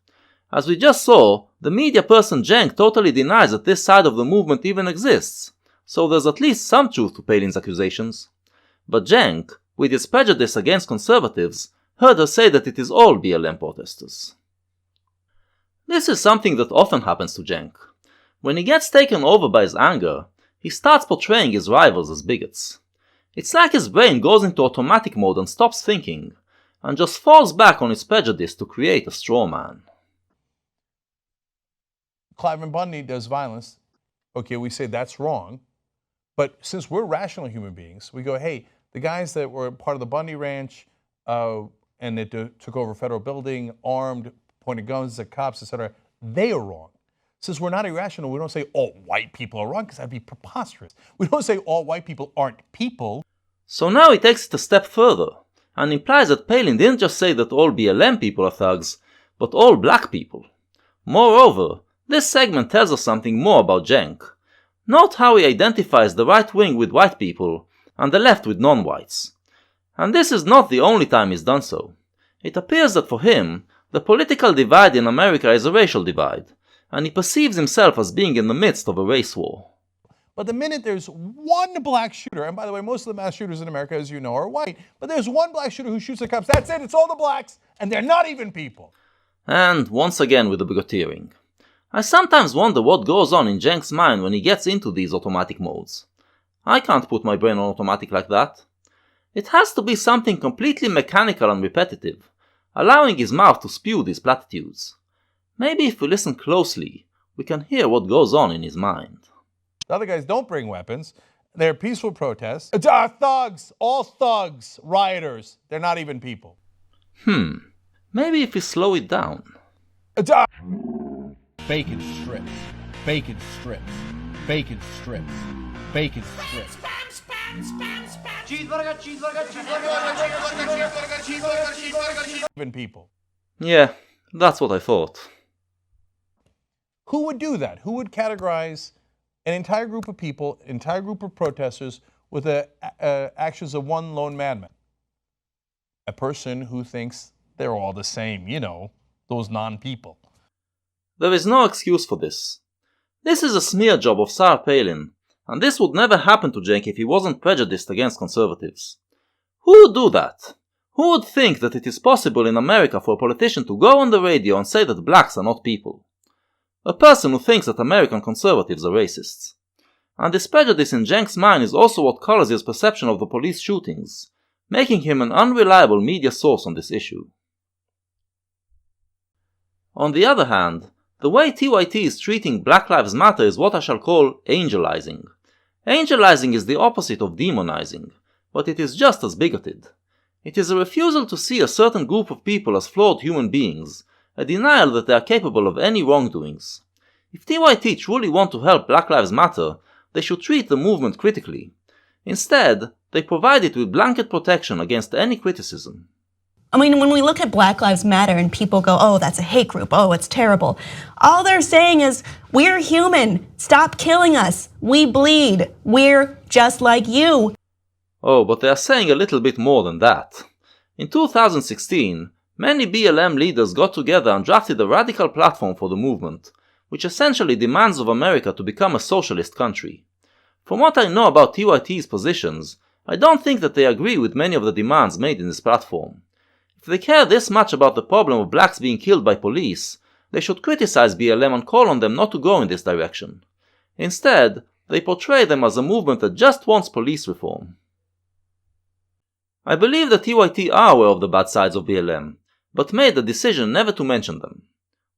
As we just saw, the media person Cenk totally denies that this side of the movement even exists, so there's at least some truth to Palin's accusations. But Cenk, with his prejudice against conservatives, heard her say that it is all BLM protesters. This is something that often happens to Cenk. When he gets taken over by his anger, he starts portraying his rivals as bigots. It's like his brain goes into automatic mode and stops thinking, and just falls back on its prejudice to create a straw man. Cliven Bundy does violence. Okay, we say that's wrong. But since we're rational human beings, we go, hey, the guys that were part of the Bundy Ranch and that took over a federal building, armed, pointed guns at cops, etc., they are wrong. Since we're not irrational, we don't say all white people are wrong, because that'd be preposterous. We don't say all white people aren't people. So now he takes it a step further, and implies that Palin didn't just say that all BLM people are thugs, but all black people. Moreover, this segment tells us something more about Cenk. Note how he identifies the right wing with white people, and the left with non-whites. And this is not the only time he's done so. It appears that for him, the political divide in America is a racial divide, and he perceives himself as being in the midst of a race war. But the minute there's one black shooter, and by the way, most of the mass shooters in America, as you know, are white, but there's one black shooter who shoots at cops, that's it, it's all the blacks, and they're not even people. And once again with the bigoteering. I sometimes wonder what goes on in Cenk's mind when he gets into these automatic modes. I can't put my brain on automatic like that. It has to be something completely mechanical and repetitive, allowing his mouth to spew these platitudes. Maybe if we listen closely, we can hear what goes on in his mind. The other guys don't bring weapons. They're peaceful protests. Thugs, all thugs, rioters. They're not even people. Maybe if we slow it down. Bacon strips, bacon strips, bacon strips, bacon strips. Even people. Yeah, that's what I thought. Who would do that? Who would categorize an entire group of people, entire group of protesters with the actions of one lone madman? A person who thinks they're all the same, you know, those non-people. There is no excuse for this. This is a smear job of Sarah Palin, and this would never happen to Cenk if he wasn't prejudiced against conservatives. Who would do that? Who would think that it is possible in America for a politician to go on the radio and say that blacks are not people? A person who thinks that American conservatives are racists. And this prejudice in Cenk's mind is also what colors his perception of the police shootings, making him an unreliable media source on this issue. On the other hand, the way TYT is treating Black Lives Matter is what I shall call angelizing. Angelizing is the opposite of demonizing, but it is just as bigoted. It is a refusal to see a certain group of people as flawed human beings, a denial that they are capable of any wrongdoings. If TYT truly want to help Black Lives Matter, they should treat the movement critically. Instead, they provide it with blanket protection against any criticism. I mean, when we look at Black Lives Matter and people go, oh, that's a hate group, oh, it's terrible. All they're saying is, we're human, stop killing us, we bleed, we're just like you. Oh, but they are saying a little bit more than that. In 2016, many BLM leaders got together and drafted a radical platform for the movement, which essentially demands of America to become a socialist country. From what I know about TYT's positions, I don't think that they agree with many of the demands made in this platform. If they care this much about the problem of blacks being killed by police, they should criticize BLM and call on them not to go in this direction. Instead, they portray them as a movement that just wants police reform. I believe that TYT are aware of the bad sides of BLM, but made the decision never to mention them.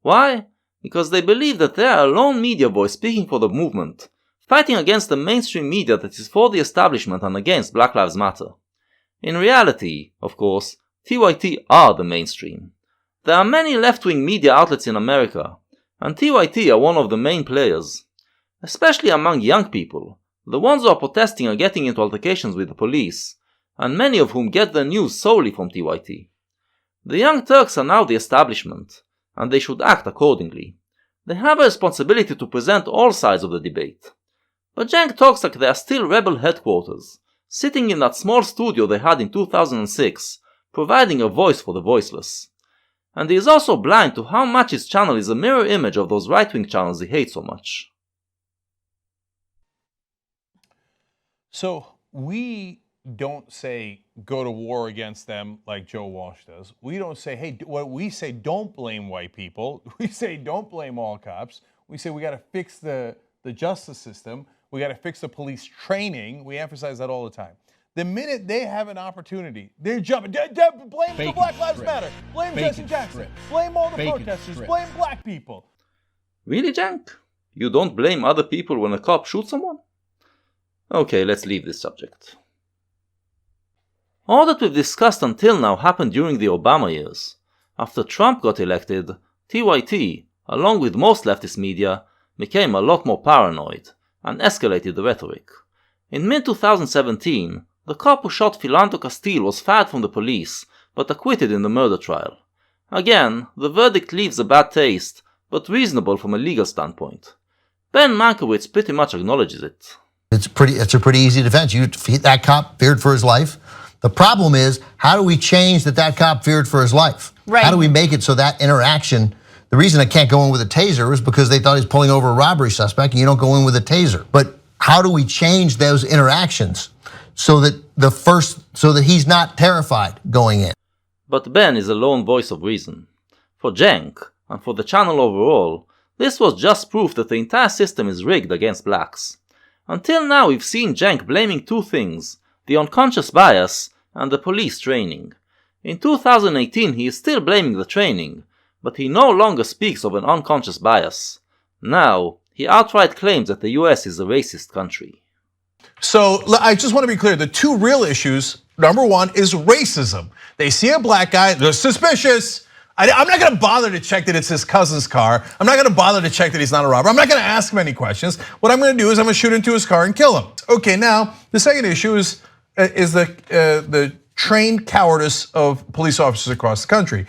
Why? Because they believe that they are a lone media voice speaking for the movement, fighting against the mainstream media that is for the establishment and against Black Lives Matter. In reality, of course, TYT are the mainstream. There are many left-wing media outlets in America, and TYT are one of the main players. Especially among young people, the ones who are protesting and getting into altercations with the police, and many of whom get their news solely from TYT. The Young Turks are now the establishment, and they should act accordingly. They have a responsibility to present all sides of the debate. But Cenk talks like they are still rebel headquarters, sitting in that small studio they had in 2006, providing a voice for the voiceless. And he is also blind to how much his channel is a mirror image of those right-wing channels he hates so much. So we don't say go to war against them like Joe Walsh does. We don't say, hey, we say don't blame white people. We say don't blame all cops. We say we got to fix the justice system. We got to fix the police training. We emphasize that all the time. The minute they have an opportunity, they're jumping. Blame the Black Lives Matter. Blame Jesse Jackson. Blame all the protesters. Blame black people. Really, Cenk? You don't blame other people when a cop shoots someone? Okay, let's leave this subject. All that we've discussed until now happened during the Obama years. After Trump got elected, TYT, along with most leftist media, became a lot more paranoid and escalated the rhetoric. In mid-2017, the cop who shot Philanto Castile was fired from the police, but acquitted in the murder trial. Again, the verdict leaves a bad taste, but reasonable from a legal standpoint. Ben Mankiewicz pretty much acknowledges it. It's a pretty easy defense. That cop feared for his life. The problem is, how do we change that cop feared for his life? Right. How do we make it so that interaction, the reason I can't go in with a taser is because they thought he was pulling over a robbery suspect and you don't go in with a taser. But how do we change those interactions so that he's not terrified going in? But Ben is a lone voice of reason. For Cenk, and for the channel overall, This was just proof that the entire system is rigged against blacks. Until now we've seen Cenk blaming two things, the unconscious bias and the police training. In 2018 he is still blaming the training, but he no longer speaks of an unconscious bias. Now, he outright claims that the US is a racist country. So I just want to be clear, the two real issues, number one is racism. They see a black guy, they're suspicious. I'm not gonna bother to check that it's his cousin's car. I'm not gonna bother to check that he's not a robber. I'm not gonna ask him any questions. What I'm gonna do is I'm gonna shoot into his car and kill him. Okay, now the second issue is the trained cowardice of police officers across the country.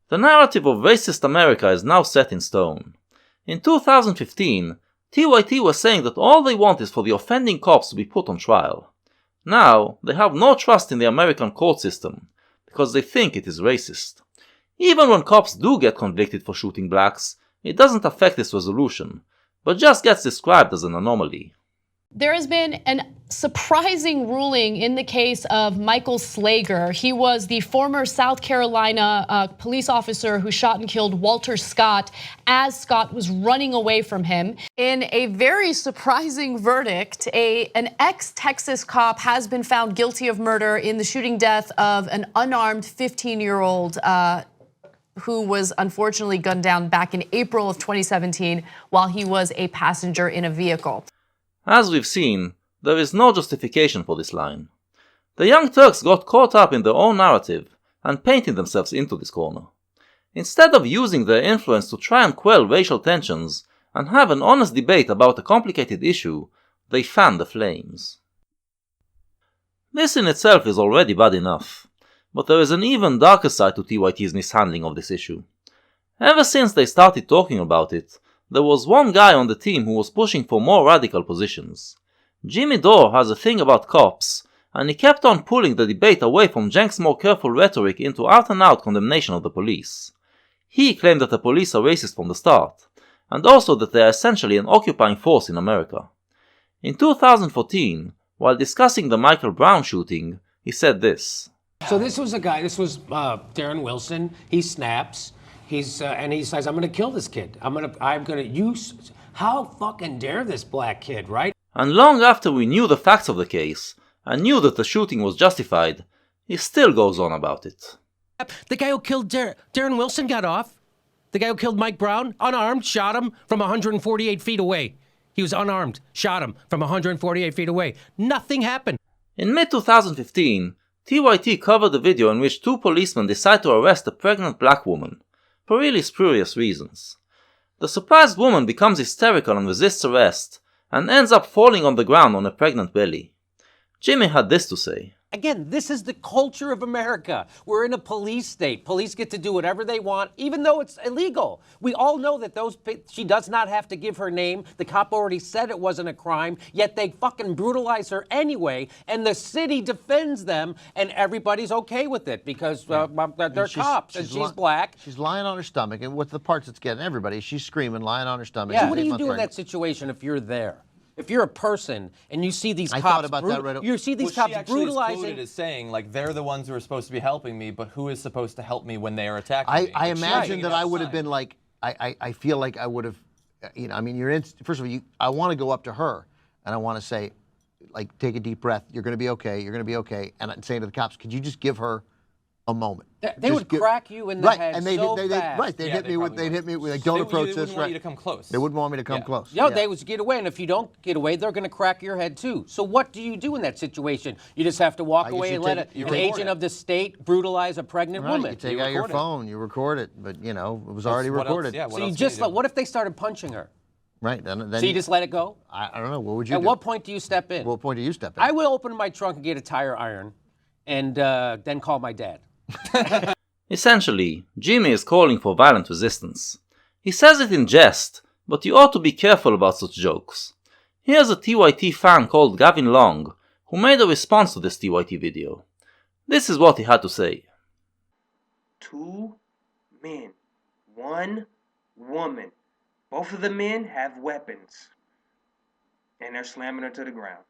The narrative of racist America is now set in stone. In 2015, TYT was saying that all they want is for the offending cops to be put on trial. Now, they have no trust in the American court system, because they think it is racist. Even when cops do get convicted for shooting blacks, it doesn't affect its resolution, but just gets described as an anomaly. There has been a surprising ruling in the case of Michael Slager. He was the former South Carolina police officer who shot and killed Walter Scott as Scott was running away from him. In a very surprising verdict, an ex-Texas cop has been found guilty of murder in the shooting death of an unarmed 15-year-old who was unfortunately gunned down back in April of 2017 while he was a passenger in a vehicle. As we've seen, there is no justification for this line. The Young Turks got caught up in their own narrative and painted themselves into this corner. Instead of using their influence to try and quell racial tensions and have an honest debate about a complicated issue, they fan the flames. This in itself is already bad enough, but there is an even darker side to TYT's mishandling of this issue. Ever since they started talking about it, there was one guy on the team who was pushing for more radical positions. Jimmy Dore has a thing about cops, and he kept on pulling the debate away from Cenk's more careful rhetoric into out-and-out condemnation of the police. He claimed that the police are racist from the start, and also that they are essentially an occupying force in America. In 2014, while discussing the Michael Brown shooting, he said this. So this was Darren Wilson. He snaps. And he says, I'm going to kill this kid. I'm going to use, how fucking dare this black kid, right? And long after we knew the facts of the case, and knew that the shooting was justified, he still goes on about it. The guy who killed Darren Wilson got off. The guy who killed Mike Brown, unarmed, shot him from 148 feet away. He was unarmed, shot him from 148 feet away. Nothing happened. In mid-2015, TYT covered a video in which two policemen decide to arrest a pregnant black woman, for really spurious reasons. The surprised woman becomes hysterical and resists arrest, and ends up falling on the ground on a pregnant belly. Jimmy had this to say. Again, this is the culture of America. We're in a police state. Police get to do whatever they want, even though it's illegal. We all know that she does not have to give her name. The cop already said it wasn't a crime, yet they fucking brutalize her anyway, and the city defends them, and everybody's okay with it because they're cops, and she's black. She's lying on her stomach, and with the parts that's getting everybody, she's screaming, lying on her stomach. Yeah. So what do you do in that situation if you're there? If you're a person and you see these cops, you see these cops brutalizing. Quoted as saying, like, they're the ones who are supposed to be helping me, but who is supposed to help me when they are attacking me? I imagine that I would have been like, I feel like I would have, I mean, first of all, I want to go up to her and I want to say, like, take a deep breath. You're going to be okay. You're going to be okay. And I'm saying to the cops, could you just give her a moment? They would crack you in the head and so fast. Right, they'd hit me with like, don't approach this. They wouldn't want you to come close. They wouldn't want me to come close. No, they would get away, and if you don't get away, they're going to crack your head too. So what do you do in that situation? You just have to walk away and let an agent of the state brutalize a pregnant woman. You take out your phone, you record it, but you know, it was already recorded. So you just, what if they started punching her? Right, then so you just let it go? I don't know, what would you do? At what point do you step in? What point do you step in? I would open my trunk and get a tire iron, and then call my dad. Essentially, Jimmy is calling for violent resistance. He says it in jest, but you ought to be careful about such jokes. Here's a TYT fan called Gavin Long, who made a response to this TYT video. This is what he had to say. 2 men, 1 woman. Both of the men have weapons, and they're slamming her to the ground.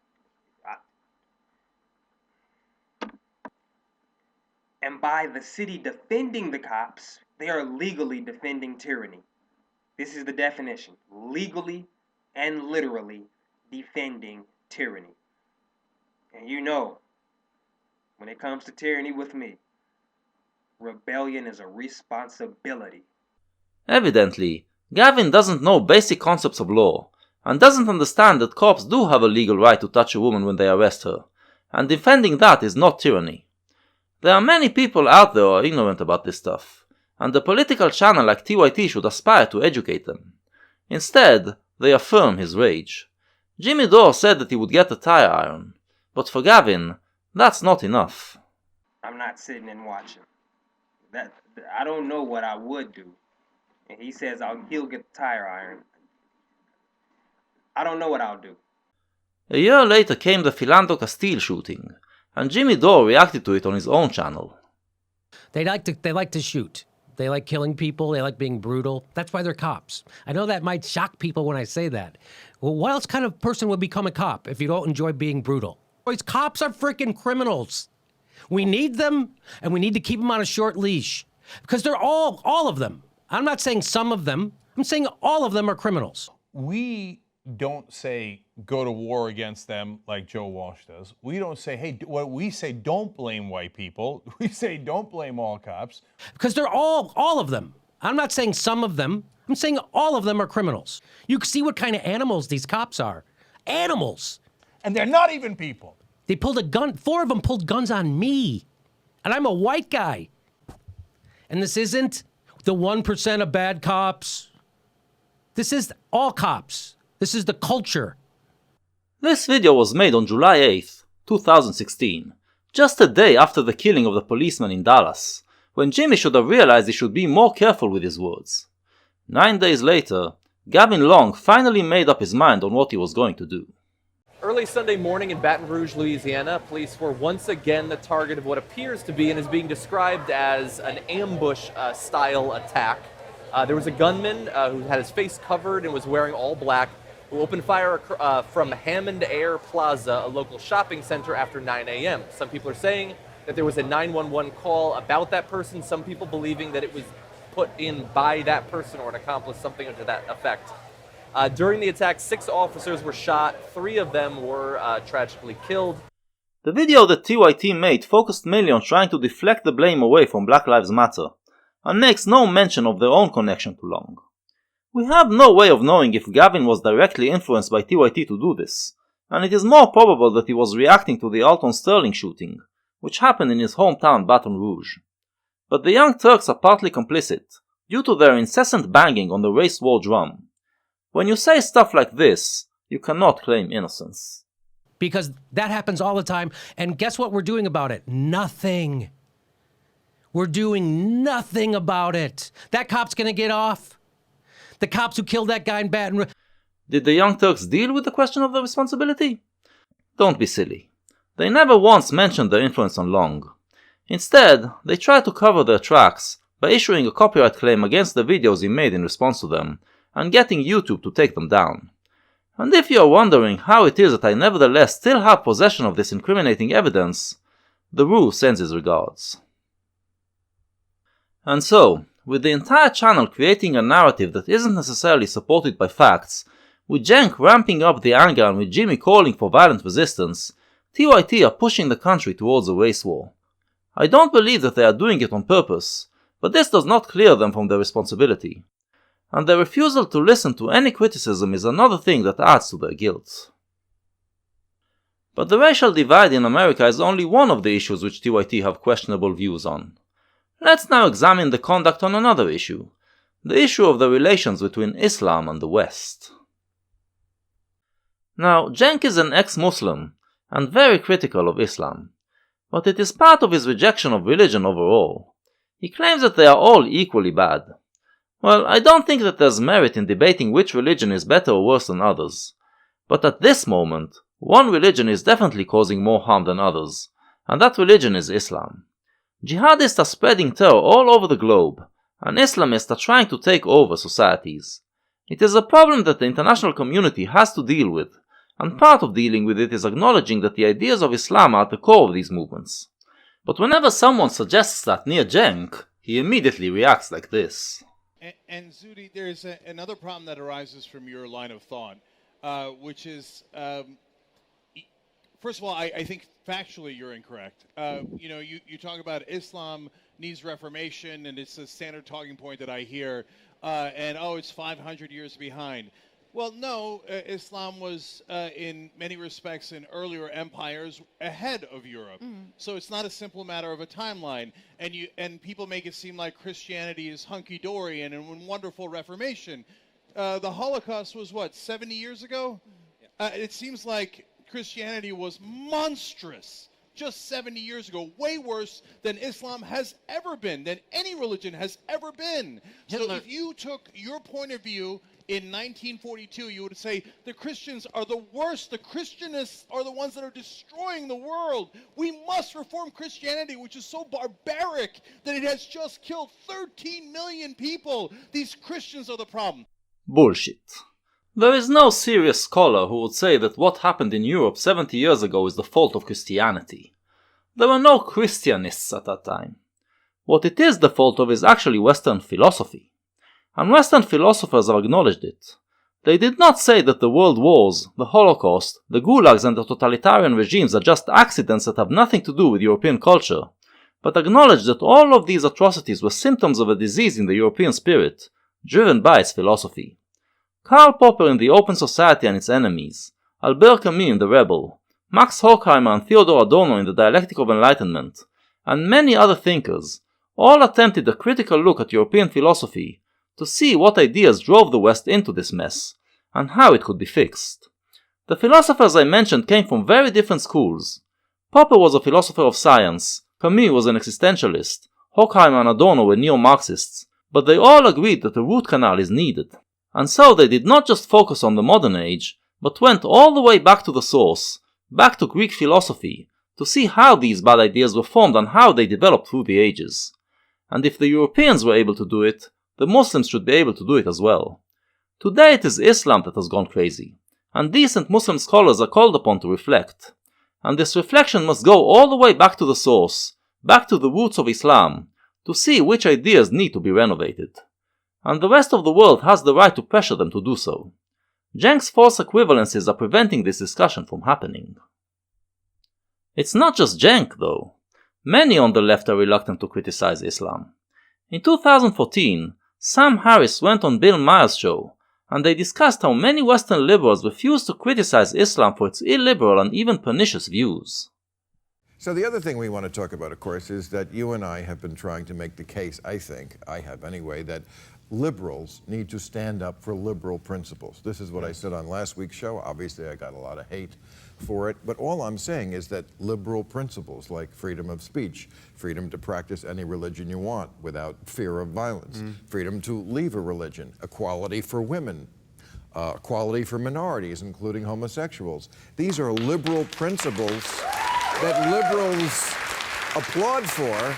And by the city defending the cops, they are legally defending tyranny. This is the definition. Legally and literally defending tyranny. And you know, when it comes to tyranny with me, rebellion is a responsibility. Evidently, Gavin doesn't know basic concepts of law, and doesn't understand that cops do have a legal right to touch a woman when they arrest her, and defending that is not tyranny. There are many people out there who are ignorant about this stuff, and a political channel like TYT should aspire to educate them. Instead, they affirm his rage. Jimmy Dore said that he would get a tire iron, but for Gavin, that's not enough. I'm not sitting and watching. I don't know what I would do. And he says he'll get the tire iron. I don't know what I'll do. A year later came the Philando Castile shooting, and Jimmy Dore reacted to it on his own channel. They like to shoot. They like killing people. They like being brutal. That's why they're cops. I know that might shock people when I say that. Well, what else kind of person would become a cop if you don't enjoy being brutal? Boys, cops are freaking criminals. We need them, and we need to keep them on a short leash. Because they're all of them. I'm not saying some of them. I'm saying all of them are criminals. We don't say go to war against them like Joe Walsh does. We don't say, hey, what we say, don't blame white people. We say don't blame all cops. Because they're all of them. I'm not saying some of them. I'm saying all of them are criminals. You can see what kind of animals these cops are. Animals. And they're not even people. They pulled a gun. 4 of them pulled guns on me. And I'm a white guy. And this isn't the 1% of bad cops. This is all cops. This is the culture. This video was made on July 8th, 2016, just a day after the killing of the policeman in Dallas, when Jimmy should have realized he should be more careful with his words. 9 days later, Gavin Long finally made up his mind on what he was going to do. Early Sunday morning in Baton Rouge, Louisiana, police were once again the target of what appears to be and is being described as an ambush-style attack. There was a gunman who had his face covered and was wearing all black, who opened fire from Hammond Air Plaza, a local shopping center, after 9 a.m. Some people are saying that there was a 911 call about that person, some people believing that it was put in by that person or an accomplice, something to that effect. During the attack, 6 officers were shot, 3 of them were tragically killed. The video that TYT made focused mainly on trying to deflect the blame away from Black Lives Matter, and makes no mention of their own connection to Long. We have no way of knowing if Gavin was directly influenced by TYT to do this, and it is more probable that he was reacting to the Alton Sterling shooting, which happened in his hometown Baton Rouge. But the Young Turks are partly complicit, due to their incessant banging on the race war drum. When you say stuff like this, you cannot claim innocence. Because that happens all the time, and guess what we're doing about it? Nothing. We're doing nothing about it. That cop's gonna get off. The cops who killed that guy in Baton Rouge. Did the Young Turks deal with the question of their responsibility? Don't be silly. They never once mentioned their influence on Long. Instead, they tried to cover their tracks by issuing a copyright claim against the videos he made in response to them, and getting YouTube to take them down. And if you are wondering how it is that I nevertheless still have possession of this incriminating evidence, the Roo sends his regards. And so, with the entire channel creating a narrative that isn't necessarily supported by facts, with Cenk ramping up the anger and with Jimmy calling for violent resistance, TYT are pushing the country towards a race war. I don't believe that they are doing it on purpose, but this does not clear them from their responsibility. And their refusal to listen to any criticism is another thing that adds to their guilt. But the racial divide in America is only one of the issues which TYT have questionable views on. Let's now examine the conduct on another issue, the issue of the relations between Islam and the West. Now, Cenk is an ex-Muslim and very critical of Islam, but it is part of his rejection of religion overall. He claims that they are all equally bad. Well, I don't think that there's merit in debating which religion is better or worse than others, but at this moment, one religion is definitely causing more harm than others, and that religion is Islam. Jihadists are spreading terror all over the globe, and Islamists are trying to take over societies. It is a problem that the international community has to deal with, and part of dealing with it is acknowledging that the ideas of Islam are at the core of these movements. But whenever someone suggests that near Cenk, he immediately reacts like this. And Zudi, there's another problem that arises from your line of thought, which is, first of all, I think factually you're incorrect. You talk about Islam needs reformation, and it's a standard talking point that I hear, and it's 500 years behind. Well, no, Islam was, in many respects, in earlier empires, ahead of Europe. So it's not a simple matter of a timeline. And people make it seem like Christianity is hunky-dory and a wonderful reformation. The Holocaust was, 70 years ago? It seems like Christianity was monstrous just 70 years ago, way worse than Islam has ever been, than any religion has ever been. So if you took your point of view in 1942, you would say the Christians are the worst. The Christianists are the ones that are destroying the world. We must reform Christianity, which is so barbaric that it has just killed 13 million people. These Christians are the problem. Bullshit. There is no serious scholar who would say that what happened in Europe 70 years ago is the fault of Christianity. There were no Christianists at that time. What it is the fault of is actually Western philosophy. And Western philosophers have acknowledged it. They did not say that the world wars, the Holocaust, the gulags and the totalitarian regimes are just accidents that have nothing to do with European culture, but acknowledged that all of these atrocities were symptoms of a disease in the European spirit, driven by its philosophy. Karl Popper in The Open Society and Its Enemies, Albert Camus in The Rebel, Max Horkheimer and Theodor Adorno in The Dialectic of Enlightenment, and many other thinkers, all attempted a critical look at European philosophy to see what ideas drove the West into this mess, and how it could be fixed. The philosophers I mentioned came from very different schools. Popper was a philosopher of science, Camus was an existentialist, Horkheimer and Adorno were neo-Marxists, but they all agreed that a root canal is needed. And so they did not just focus on the modern age, but went all the way back to the source, back to Greek philosophy, to see how these bad ideas were formed and how they developed through the ages. And if the Europeans were able to do it, the Muslims should be able to do it as well. Today it is Islam that has gone crazy, and decent Muslim scholars are called upon to reflect. And this reflection must go all the way back to the source, back to the roots of Islam, to see which ideas need to be renovated. And the rest of the world has the right to pressure them to do so. Cenk's false equivalences are preventing this discussion from happening. It's not just Cenk, though. Many on the left are reluctant to criticize Islam. In 2014, Sam Harris went on Bill Maher's show, and they discussed how many Western liberals refuse to criticize Islam for its illiberal and even pernicious views. So the other thing we want to talk about, of course, is that you and I have been trying to make the case, I have anyway, that liberals need to stand up for liberal principles. This is what I said on last week's show. Obviously, I got a lot of hate for it, but all I'm saying is that liberal principles like freedom of speech, freedom to practice any religion you want without fear of violence, freedom to leave a religion, equality for women, equality for minorities, including homosexuals. These are liberal principles that liberals applaud for,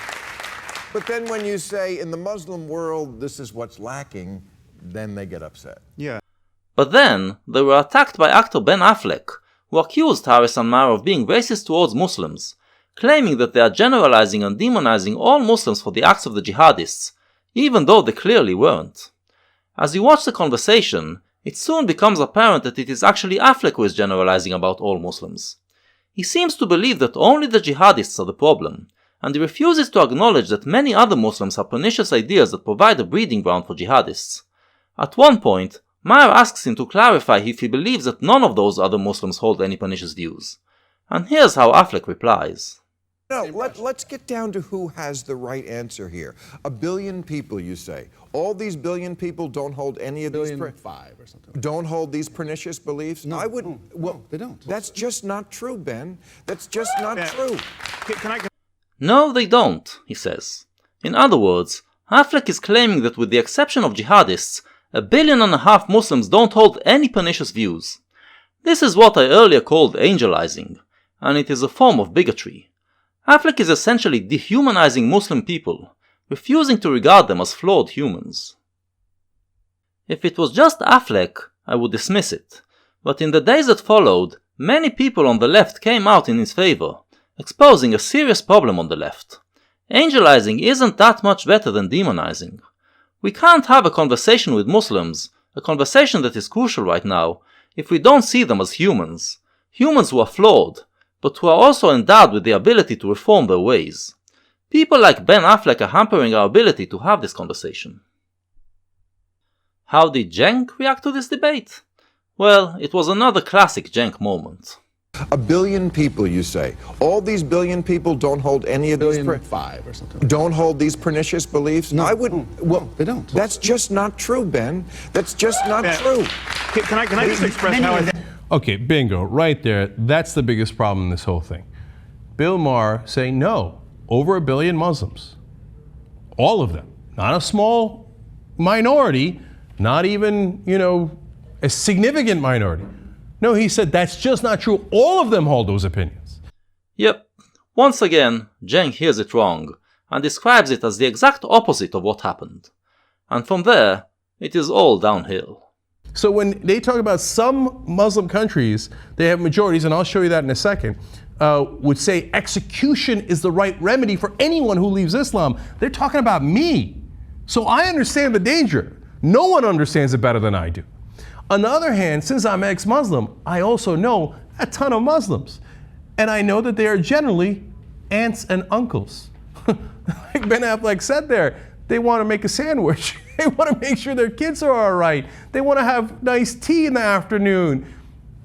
but then when you say in the Muslim world this is what's lacking, then they get upset. Yeah. But then they were attacked by actor Ben Affleck, who accused Harris and Maher of being racist towards Muslims, claiming that they are generalizing and demonizing all Muslims for the acts of the jihadists, even though they clearly weren't. As you watch the conversation, it soon becomes apparent that it is actually Affleck who is generalizing about all Muslims. He seems to believe that only the jihadists are the problem, and he refuses to acknowledge that many other Muslims have pernicious ideas that provide a breeding ground for jihadists. At one point, Maher asks him to clarify if he believes that none of those other Muslims hold any pernicious views. And here's how Affleck replies. No, let's get down to who has the right answer here. 1 billion people, you say. All these billion people don't hold any of these... Five or something. Don't hold these pernicious beliefs? No, I would... no, they don't. That's just not true, Ben. That's just not true. No, they don't, he says. In other words, Affleck is claiming that with the exception of jihadists, 1.5 billion Muslims don't hold any pernicious views. This is what I earlier called angelizing, and it is a form of bigotry. Affleck is essentially dehumanizing Muslim people, refusing to regard them as flawed humans. If it was just Affleck, I would dismiss it, but in the days that followed, many people on the left came out in his favor, exposing a serious problem on the left. Angelizing isn't that much better than demonizing. We can't have a conversation with Muslims, a conversation that is crucial right now, if we don't see them as humans. Humans who are flawed, but who are also endowed with the ability to reform their ways. People like Ben Affleck are hampering our ability to have this conversation. How did Cenk react to this debate? Well, it was another classic Cenk moment. 1 billion people, you say. All these billion people don't hold any of these... Five or something. Don't hold these pernicious beliefs? No, I wouldn't... Well, they don't. That's just not true, Ben. That's just not true. Can I just express how I... Okay, bingo, right there. That's the biggest problem in this whole thing. Bill Maher saying no, over 1 billion Muslims. All of them. Not a small minority, not even, a significant minority. No, he said that's just not true. All of them hold those opinions. Yep. Once again, Cenk hears it wrong and describes it as the exact opposite of what happened. And from there, it is all downhill. So when they talk about some Muslim countries, they have majorities, and I'll show you that in a second, would say execution is the right remedy for anyone who leaves Islam. They're talking about me. So I understand the danger. No one understands it better than I do. On the other hand, since I'm ex-Muslim, I also know a ton of Muslims. And I know that they are generally aunts and uncles. Like Ben Affleck said there, they want to make a sandwich. They want to make sure their kids are all right. They want to have nice tea in the afternoon.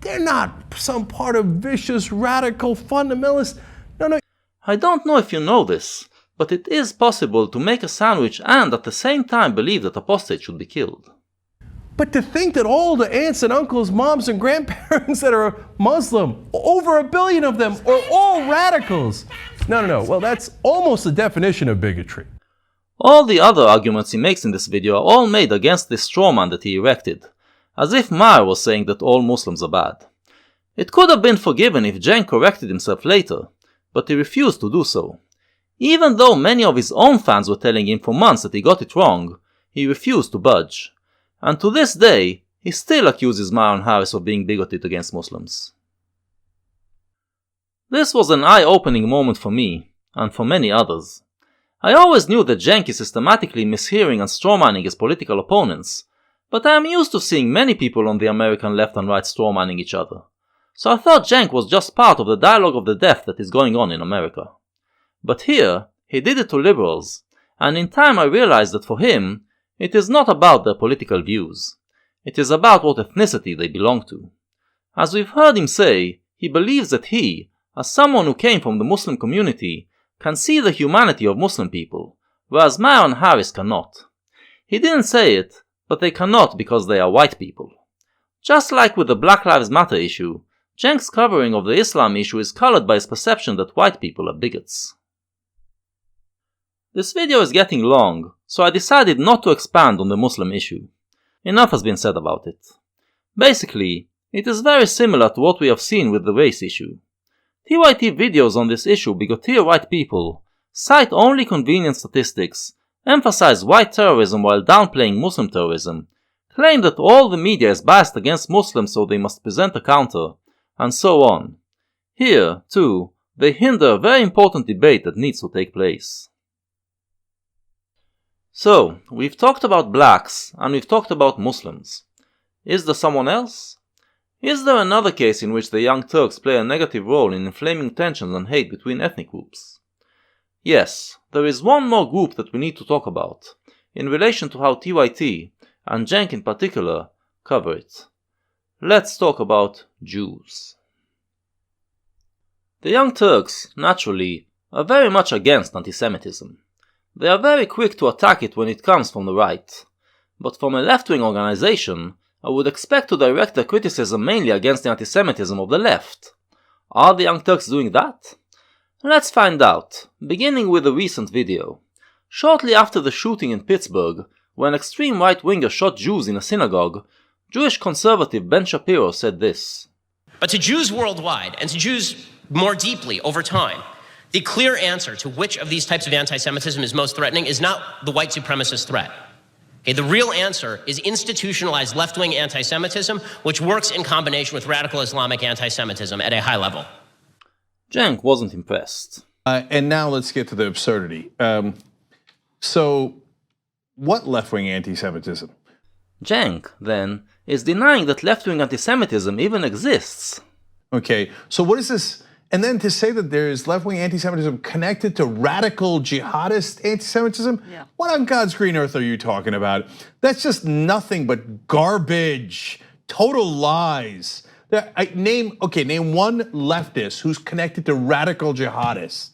They're not some part of vicious, radical fundamentalists. No. I don't know if you know this, but it is possible to make a sandwich and at the same time believe that apostates should be killed. But to think that all the aunts and uncles, moms and grandparents that are Muslim, over 1 billion of them, are all radicals. No. Well, that's almost the definition of bigotry. All the other arguments he makes in this video are all made against this strawman that he erected, as if Maher was saying that all Muslims are bad. It could have been forgiven if Cenk corrected himself later, but he refused to do so. Even though many of his own fans were telling him for months that he got it wrong, he refused to budge. And to this day, he still accuses Maher and Harris of being bigoted against Muslims. This was an eye-opening moment for me, and for many others. I always knew that Cenk is systematically mishearing and strawmanning his political opponents, but I am used to seeing many people on the American left and right strawmanning each other. So I thought Cenk was just part of the dialogue of the deaf that is going on in America. But here, he did it to liberals, and in time I realized that for him, it is not about their political views. It is about what ethnicity they belong to. As we've heard him say, he believes that he, as someone who came from the Muslim community, can see the humanity of Muslim people, whereas Maher and Harris cannot. He didn't say it, but they cannot because they are white people. Just like with the Black Lives Matter issue, Cenk's covering of the Islam issue is colored by his perception that white people are bigots. This video is getting long, so I decided not to expand on the Muslim issue. Enough has been said about it. Basically, it is very similar to what we have seen with the race issue. TYT videos on this issue bigoteer white people, cite only convenient statistics, emphasize white terrorism while downplaying Muslim terrorism, claim that all the media is biased against Muslims so they must present a counter, and so on. Here, too, they hinder a very important debate that needs to take place. So, we've talked about blacks, and we've talked about Muslims. Is there someone else? Is there another case in which the Young Turks play a negative role in inflaming tensions and hate between ethnic groups? Yes, there is one more group that we need to talk about, in relation to how TYT, and Cenk in particular, cover it. Let's talk about Jews. The Young Turks, naturally, are very much against anti-Semitism. They are very quick to attack it when it comes from the right. But from a left-wing organization, I would expect to direct their criticism mainly against the anti-Semitism of the left. Are the Young Turks doing that? Let's find out, beginning with a recent video. Shortly after the shooting in Pittsburgh, when extreme right-wingers shot Jews in a synagogue, Jewish conservative Ben Shapiro said this. But to Jews worldwide, and to Jews more deeply over time, the clear answer to which of these types of anti-Semitism is most threatening is not the white supremacist threat. Okay, the real answer is institutionalized left-wing anti-Semitism, which works in combination with radical Islamic anti-Semitism at a high level. Cenk wasn't impressed. And now let's get to the absurdity. So What left-wing anti-Semitism? Cenk, then, is denying that left-wing antisemitism even exists. Okay, so what is this? And then to say that there is left-wing anti-Semitism connected to radical jihadist anti-Semitism? Yeah. What on God's green earth are you talking about? That's just nothing but garbage, total lies. Name one leftist who's connected to radical jihadists.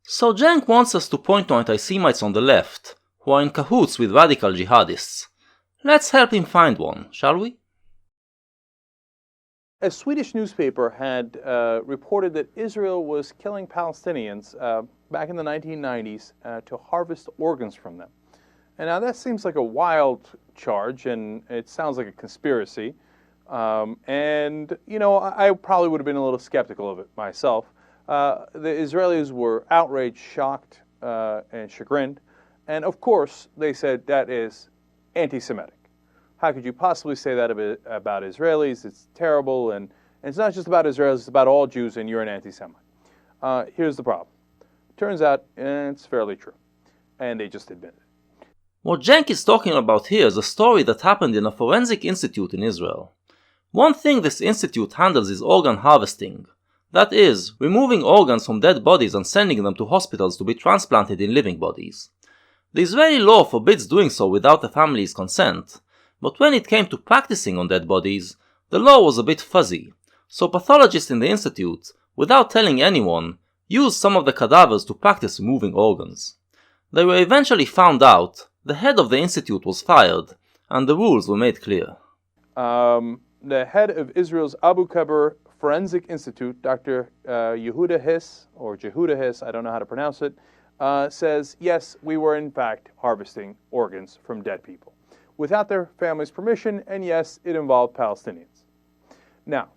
So Cenk wants us to point to anti-Semites on the left, who are in cahoots with radical jihadists. Let's help him find one, shall we? A Swedish newspaper had reported that Israel was killing Palestinians back in the 1990s to harvest organs from them. And now that seems like a wild charge, and it sounds like a conspiracy. And, you know, I probably would have been a little skeptical of it myself. The Israelis were outraged, shocked, and chagrined. And, of course, they said that is anti-Semitic. How could you possibly say that about Israelis? It's terrible, and it's not just about Israelis, it's about all Jews, and you're an anti-Semite. Here's the problem. Turns out it's fairly true, and they just admit it. What Cenk is talking about here is a story that happened in a forensic institute in Israel. One thing this institute handles is organ harvesting. That is, removing organs from dead bodies and sending them to hospitals to be transplanted in living bodies. The Israeli law forbids doing so without the family's consent, but when it came to practicing on dead bodies, the law was a bit fuzzy, so pathologists in the institute, without telling anyone, used some of the cadavers to practice removing organs. They were eventually found out, the head of the institute was fired, and the rules were made clear. The head of Israel's Abu Kabir Forensic Institute, Dr. Yehuda Hiss, or Jehuda Hiss, I don't know how to pronounce it, says, yes, we were in fact harvesting organs from dead people, without their family's permission, and yes, it involved Palestinians. Now,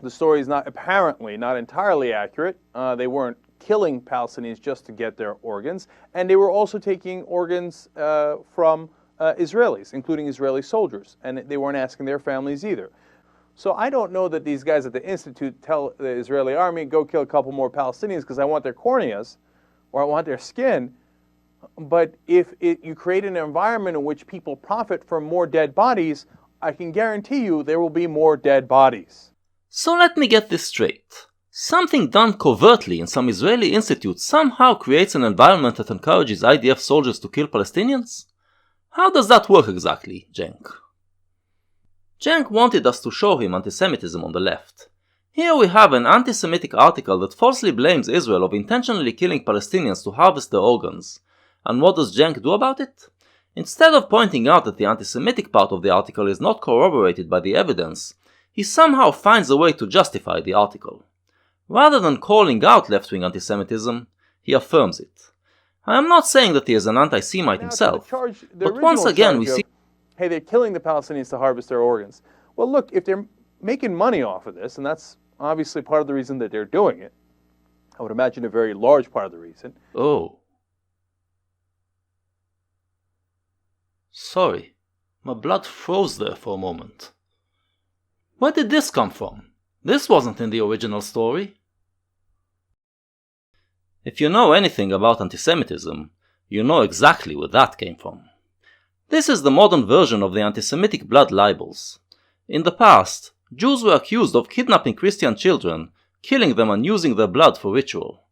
the story is apparently not entirely accurate. They weren't killing Palestinians just to get their organs, and they were also taking organs from Israelis, including Israeli soldiers, and they weren't asking their families either. So I don't know that these guys at the Institute tell the Israeli army, go kill a couple more Palestinians because I want their corneas, or I want their skin. But if you create an environment in which people profit from more dead bodies, I can guarantee you there will be more dead bodies. So let me get this straight. Something done covertly in some Israeli institute somehow creates an environment that encourages IDF soldiers to kill Palestinians? How does that work exactly, Cenk? Cenk wanted us to show him antisemitism on the left. Here we have an anti-Semitic article that falsely blames Israel of intentionally killing Palestinians to harvest their organs. And what does Cenk do about it? Instead of pointing out that the anti-Semitic part of the article is not corroborated by the evidence, he somehow finds a way to justify the article. Rather than calling out left-wing antisemitism, he affirms it. I am not saying that he is an anti-Semite himself, but once again we see... Hey, they're killing the Palestinians to harvest their organs. Well, look, if they're making money off of this, and that's obviously part of the reason that they're doing it, I would imagine a very large part of the reason. Oh. Sorry, my blood froze there for a moment. Where did this come from? This wasn't in the original story. If you know anything about antisemitism, you know exactly where that came from. This is the modern version of the anti-Semitic blood libels. In the past, Jews were accused of kidnapping Christian children, killing them and using their blood for ritual.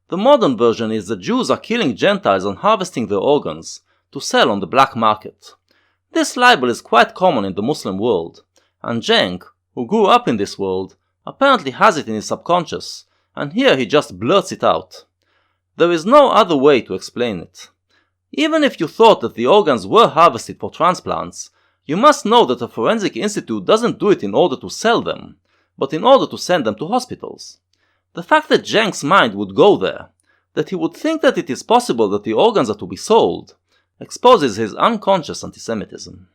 The modern version is that Jews are killing Gentiles and harvesting their organs to sell on the black market. This libel is quite common in the Muslim world, and Cenk, who grew up in this world, apparently has it in his subconscious, and here he just blurts it out. There is no other way to explain it. Even if you thought that the organs were harvested for transplants, you must know that a forensic institute doesn't do it in order to sell them, but in order to send them to hospitals. The fact that Cenk's mind would go there, that he would think that it is possible that the organs are to be sold, exposes his unconscious antisemitism.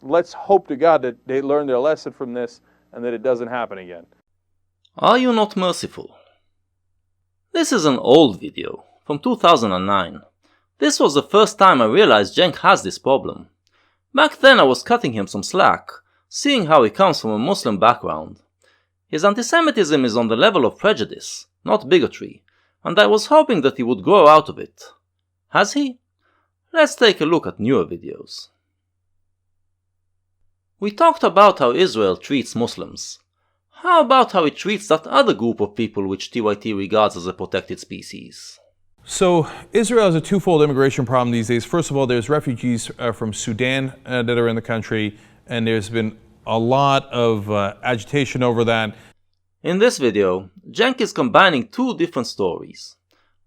Let's hope to God that they learn their lesson from this and that it doesn't happen again. Are you not merciful? This is an old video, from 2009. This was the first time I realized Cenk has this problem. Back then I was cutting him some slack, seeing how he comes from a Muslim background. His antisemitism is on the level of prejudice, not bigotry, and I was hoping that he would grow out of it. Has he? Let's take a look at newer videos. We talked about how Israel treats Muslims. How about how it treats that other group of people which TYT regards as a protected species? So Israel has a twofold immigration problem these days. First of all, there's refugees from Sudan that are in the country, and there's been a lot of agitation over that. In this video, Cenk is combining two different stories.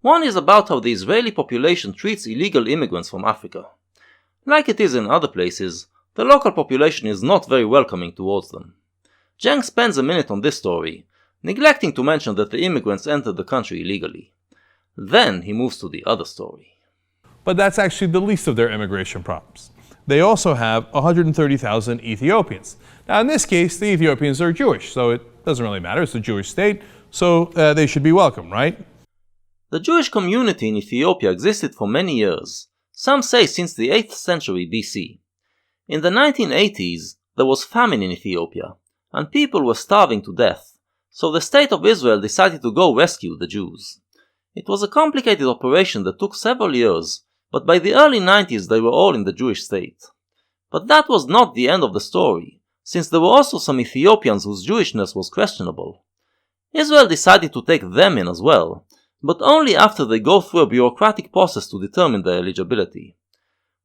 One is about how the Israeli population treats illegal immigrants from Africa. Like it is in other places, the local population is not very welcoming towards them. Cenk spends a minute on this story, neglecting to mention that the immigrants entered the country illegally. Then he moves to the other story. But that's actually the least of their immigration problems. They also have 130,000 Ethiopians. Now in this case, the Ethiopians are Jewish, so it doesn't really matter. It's a Jewish state, so they should be welcome, right? The Jewish community in Ethiopia existed for many years, some say since the 8th century BC. In the 1980s, there was famine in Ethiopia, and people were starving to death, so the state of Israel decided to go rescue the Jews. It was a complicated operation that took several years, but by the early 90s they were all in the Jewish state. But that was not the end of the story, since there were also some Ethiopians whose Jewishness was questionable. Israel decided to take them in as well, but only after they go through a bureaucratic process to determine their eligibility.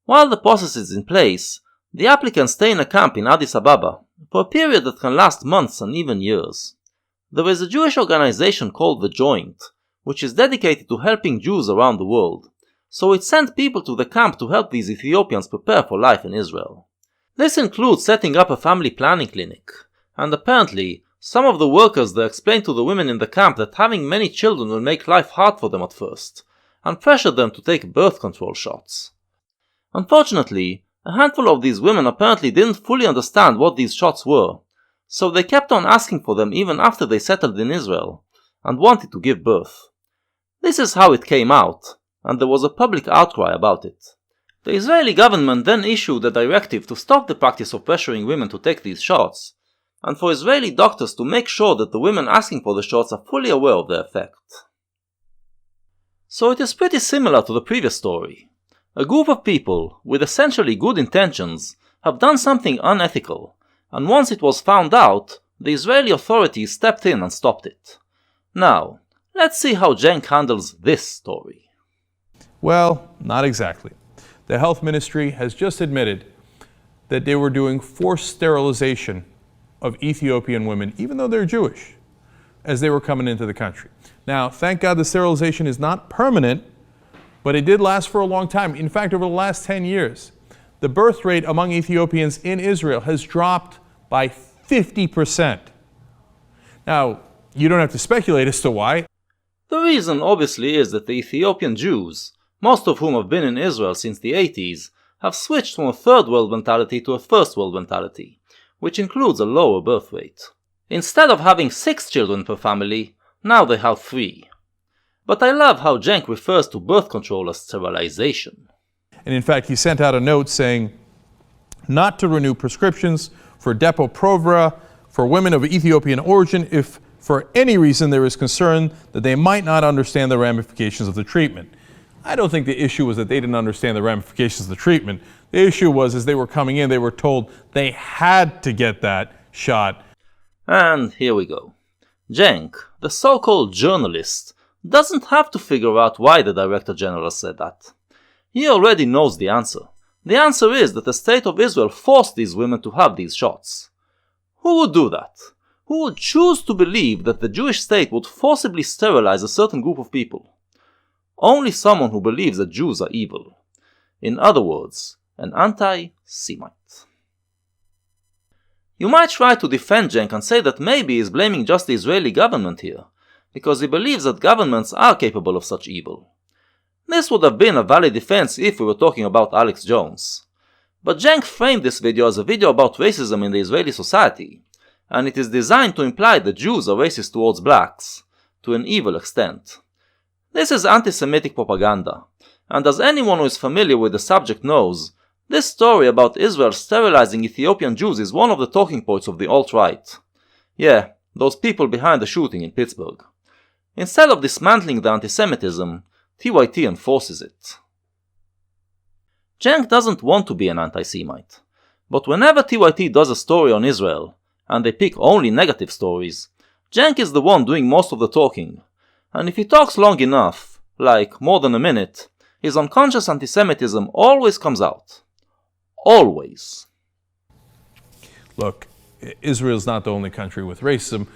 While the process is in place, the applicants stay in a camp in Addis Ababa for a period that can last months and even years. There is a Jewish organization called The Joint, which is dedicated to helping Jews around the world, so it sent people to the camp to help these Ethiopians prepare for life in Israel. This includes setting up a family planning clinic, and apparently, some of the workers there explained to the women in the camp that having many children will make life hard for them at first, and pressured them to take birth control shots. Unfortunately, a handful of these women apparently didn't fully understand what these shots were, so they kept on asking for them even after they settled in Israel, and wanted to give birth. This is how it came out, and there was a public outcry about it. The Israeli government then issued a directive to stop the practice of pressuring women to take these shots, and for Israeli doctors to make sure that the women asking for the shots are fully aware of their effect. So it is pretty similar to the previous story. A group of people, with essentially good intentions, have done something unethical, and once it was found out, the Israeli authorities stepped in and stopped it. Now, let's see how Cenk handles this story. Well, not exactly. The health ministry has just admitted that they were doing forced sterilization of Ethiopian women, even though they're Jewish, as they were coming into the country. Now, thank God the sterilization is not permanent, but it did last for a long time. In fact, over the last 10 years, the birth rate among Ethiopians in Israel has dropped by 50%. Now, you don't have to speculate as to why. The reason obviously is that the Ethiopian Jews, most of whom have been in Israel since the 80s, have switched from a third world mentality to a first world mentality, which includes a lower birth rate. Instead of having 6 children per family, now they have 3. But I love how Cenk refers to birth control as sterilization. And in fact, he sent out a note saying not to renew prescriptions for Depo-Provera for women of Ethiopian origin if for any reason there is concern that they might not understand the ramifications of the treatment. I don't think the issue was that they didn't understand the ramifications of the treatment. The issue was as they were coming in, they were told they had to get that shot. And here we go. Cenk, the so-called journalist, doesn't have to figure out why the Director General said that. He already knows the answer. The answer is that the State of Israel forced these women to have these shots. Who would do that? Who would choose to believe that the Jewish state would forcibly sterilize a certain group of people? Only someone who believes that Jews are evil. In other words, an anti-Semite. You might try to defend Cenk and say that maybe he's blaming just the Israeli government here, because he believes that governments are capable of such evil. This would have been a valid defense if we were talking about Alex Jones. But Cenk framed this video as a video about racism in the Israeli society, and it is designed to imply that Jews are racist towards blacks, to an evil extent. This is anti-Semitic propaganda, and as anyone who is familiar with the subject knows, this story about Israel sterilizing Ethiopian Jews is one of the talking points of the alt-right. Yeah, those people behind the shooting in Pittsburgh. Instead of dismantling the anti-Semitism, TYT enforces it. Cenk doesn't want to be an anti-Semite. But whenever TYT does a story on Israel, and they pick only negative stories, Cenk is the one doing most of the talking. And if he talks long enough, like more than a minute, his unconscious anti-Semitism always comes out. Always. Look, Israel's not the only country with racism.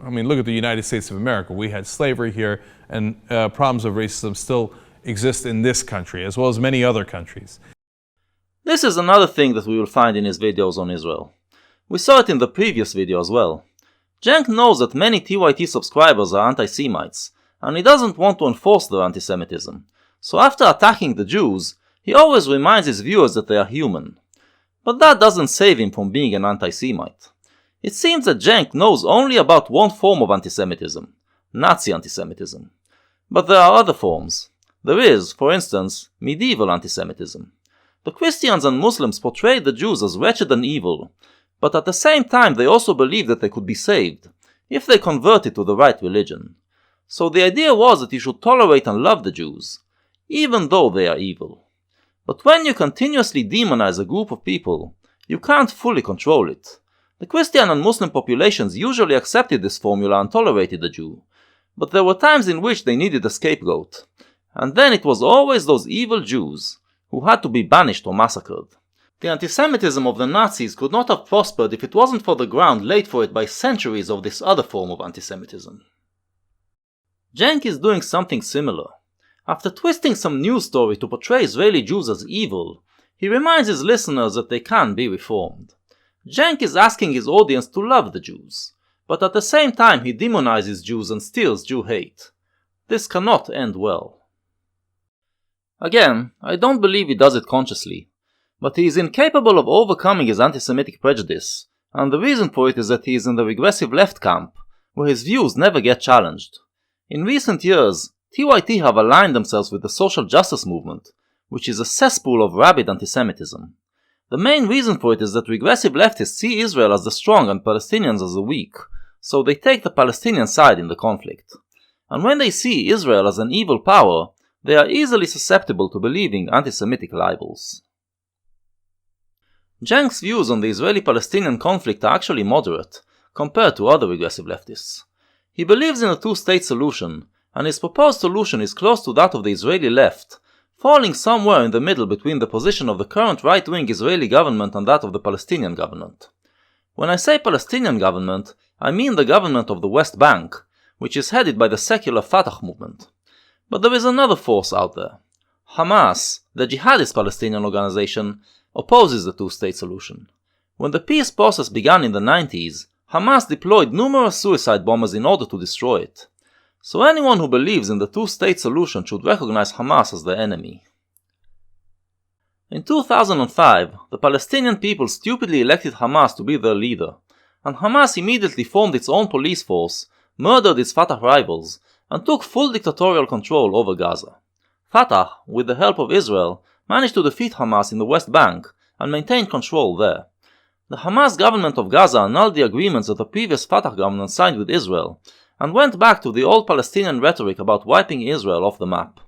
I mean, look at the United States of America. We had slavery here, and problems of racism still exist in this country, as well as many other countries. This is another thing that we will find in his videos on Israel. We saw it in the previous video as well. Cenk knows that many TYT subscribers are anti-Semites, and he doesn't want to enforce their anti-Semitism. So after attacking the Jews, he always reminds his viewers that they are human. But that doesn't save him from being an anti-Semite. It seems that Cenk knows only about one form of anti-Semitism, Nazi anti-Semitism. But there are other forms. There is, for instance, medieval anti-Semitism. The Christians and Muslims portrayed the Jews as wretched and evil, but at the same time they also believed that they could be saved, if they converted to the right religion. So the idea was that you should tolerate and love the Jews, even though they are evil. But when you continuously demonize a group of people, you can't fully control it. The Christian and Muslim populations usually accepted this formula and tolerated the Jew, but there were times in which they needed a scapegoat, and then it was always those evil Jews who had to be banished or massacred. The anti-Semitism of the Nazis could not have prospered if it wasn't for the ground laid for it by centuries of this other form of anti-Semitism. Cenk is doing something similar. After twisting some news story to portray Israeli Jews as evil, he reminds his listeners that they can be reformed. Cenk is asking his audience to love the Jews, but at the same time he demonizes Jews and steals Jew hate. This cannot end well. Again, I don't believe he does it consciously, but he is incapable of overcoming his anti-Semitic prejudice, and the reason for it is that he is in the regressive left camp, where his views never get challenged. In recent years, TYT have aligned themselves with the social justice movement, which is a cesspool of rabid anti-Semitism. The main reason for it is that regressive leftists see Israel as the strong and Palestinians as the weak, so they take the Palestinian side in the conflict. And when they see Israel as an evil power, they are easily susceptible to believing anti-Semitic libels. Cenk's views on the Israeli-Palestinian conflict are actually moderate, compared to other regressive leftists. He believes in a two-state solution, and his proposed solution is close to that of the Israeli left, falling somewhere in the middle between the position of the current right-wing Israeli government and that of the Palestinian government. When I say Palestinian government, I mean the government of the West Bank, which is headed by the secular Fatah movement. But there is another force out there. Hamas, the jihadist Palestinian organization, opposes the two-state solution. When the peace process began in the 90s, Hamas deployed numerous suicide bombers in order to destroy it. So anyone who believes in the two-state solution should recognize Hamas as their enemy. In 2005, the Palestinian people stupidly elected Hamas to be their leader, and Hamas immediately formed its own police force, murdered its Fatah rivals, and took full dictatorial control over Gaza. Fatah, with the help of Israel, managed to defeat Hamas in the West Bank and maintain control there. The Hamas government of Gaza annulled the agreements that the previous Fatah government signed with Israel, and went back to the old Palestinian rhetoric about wiping Israel off the map.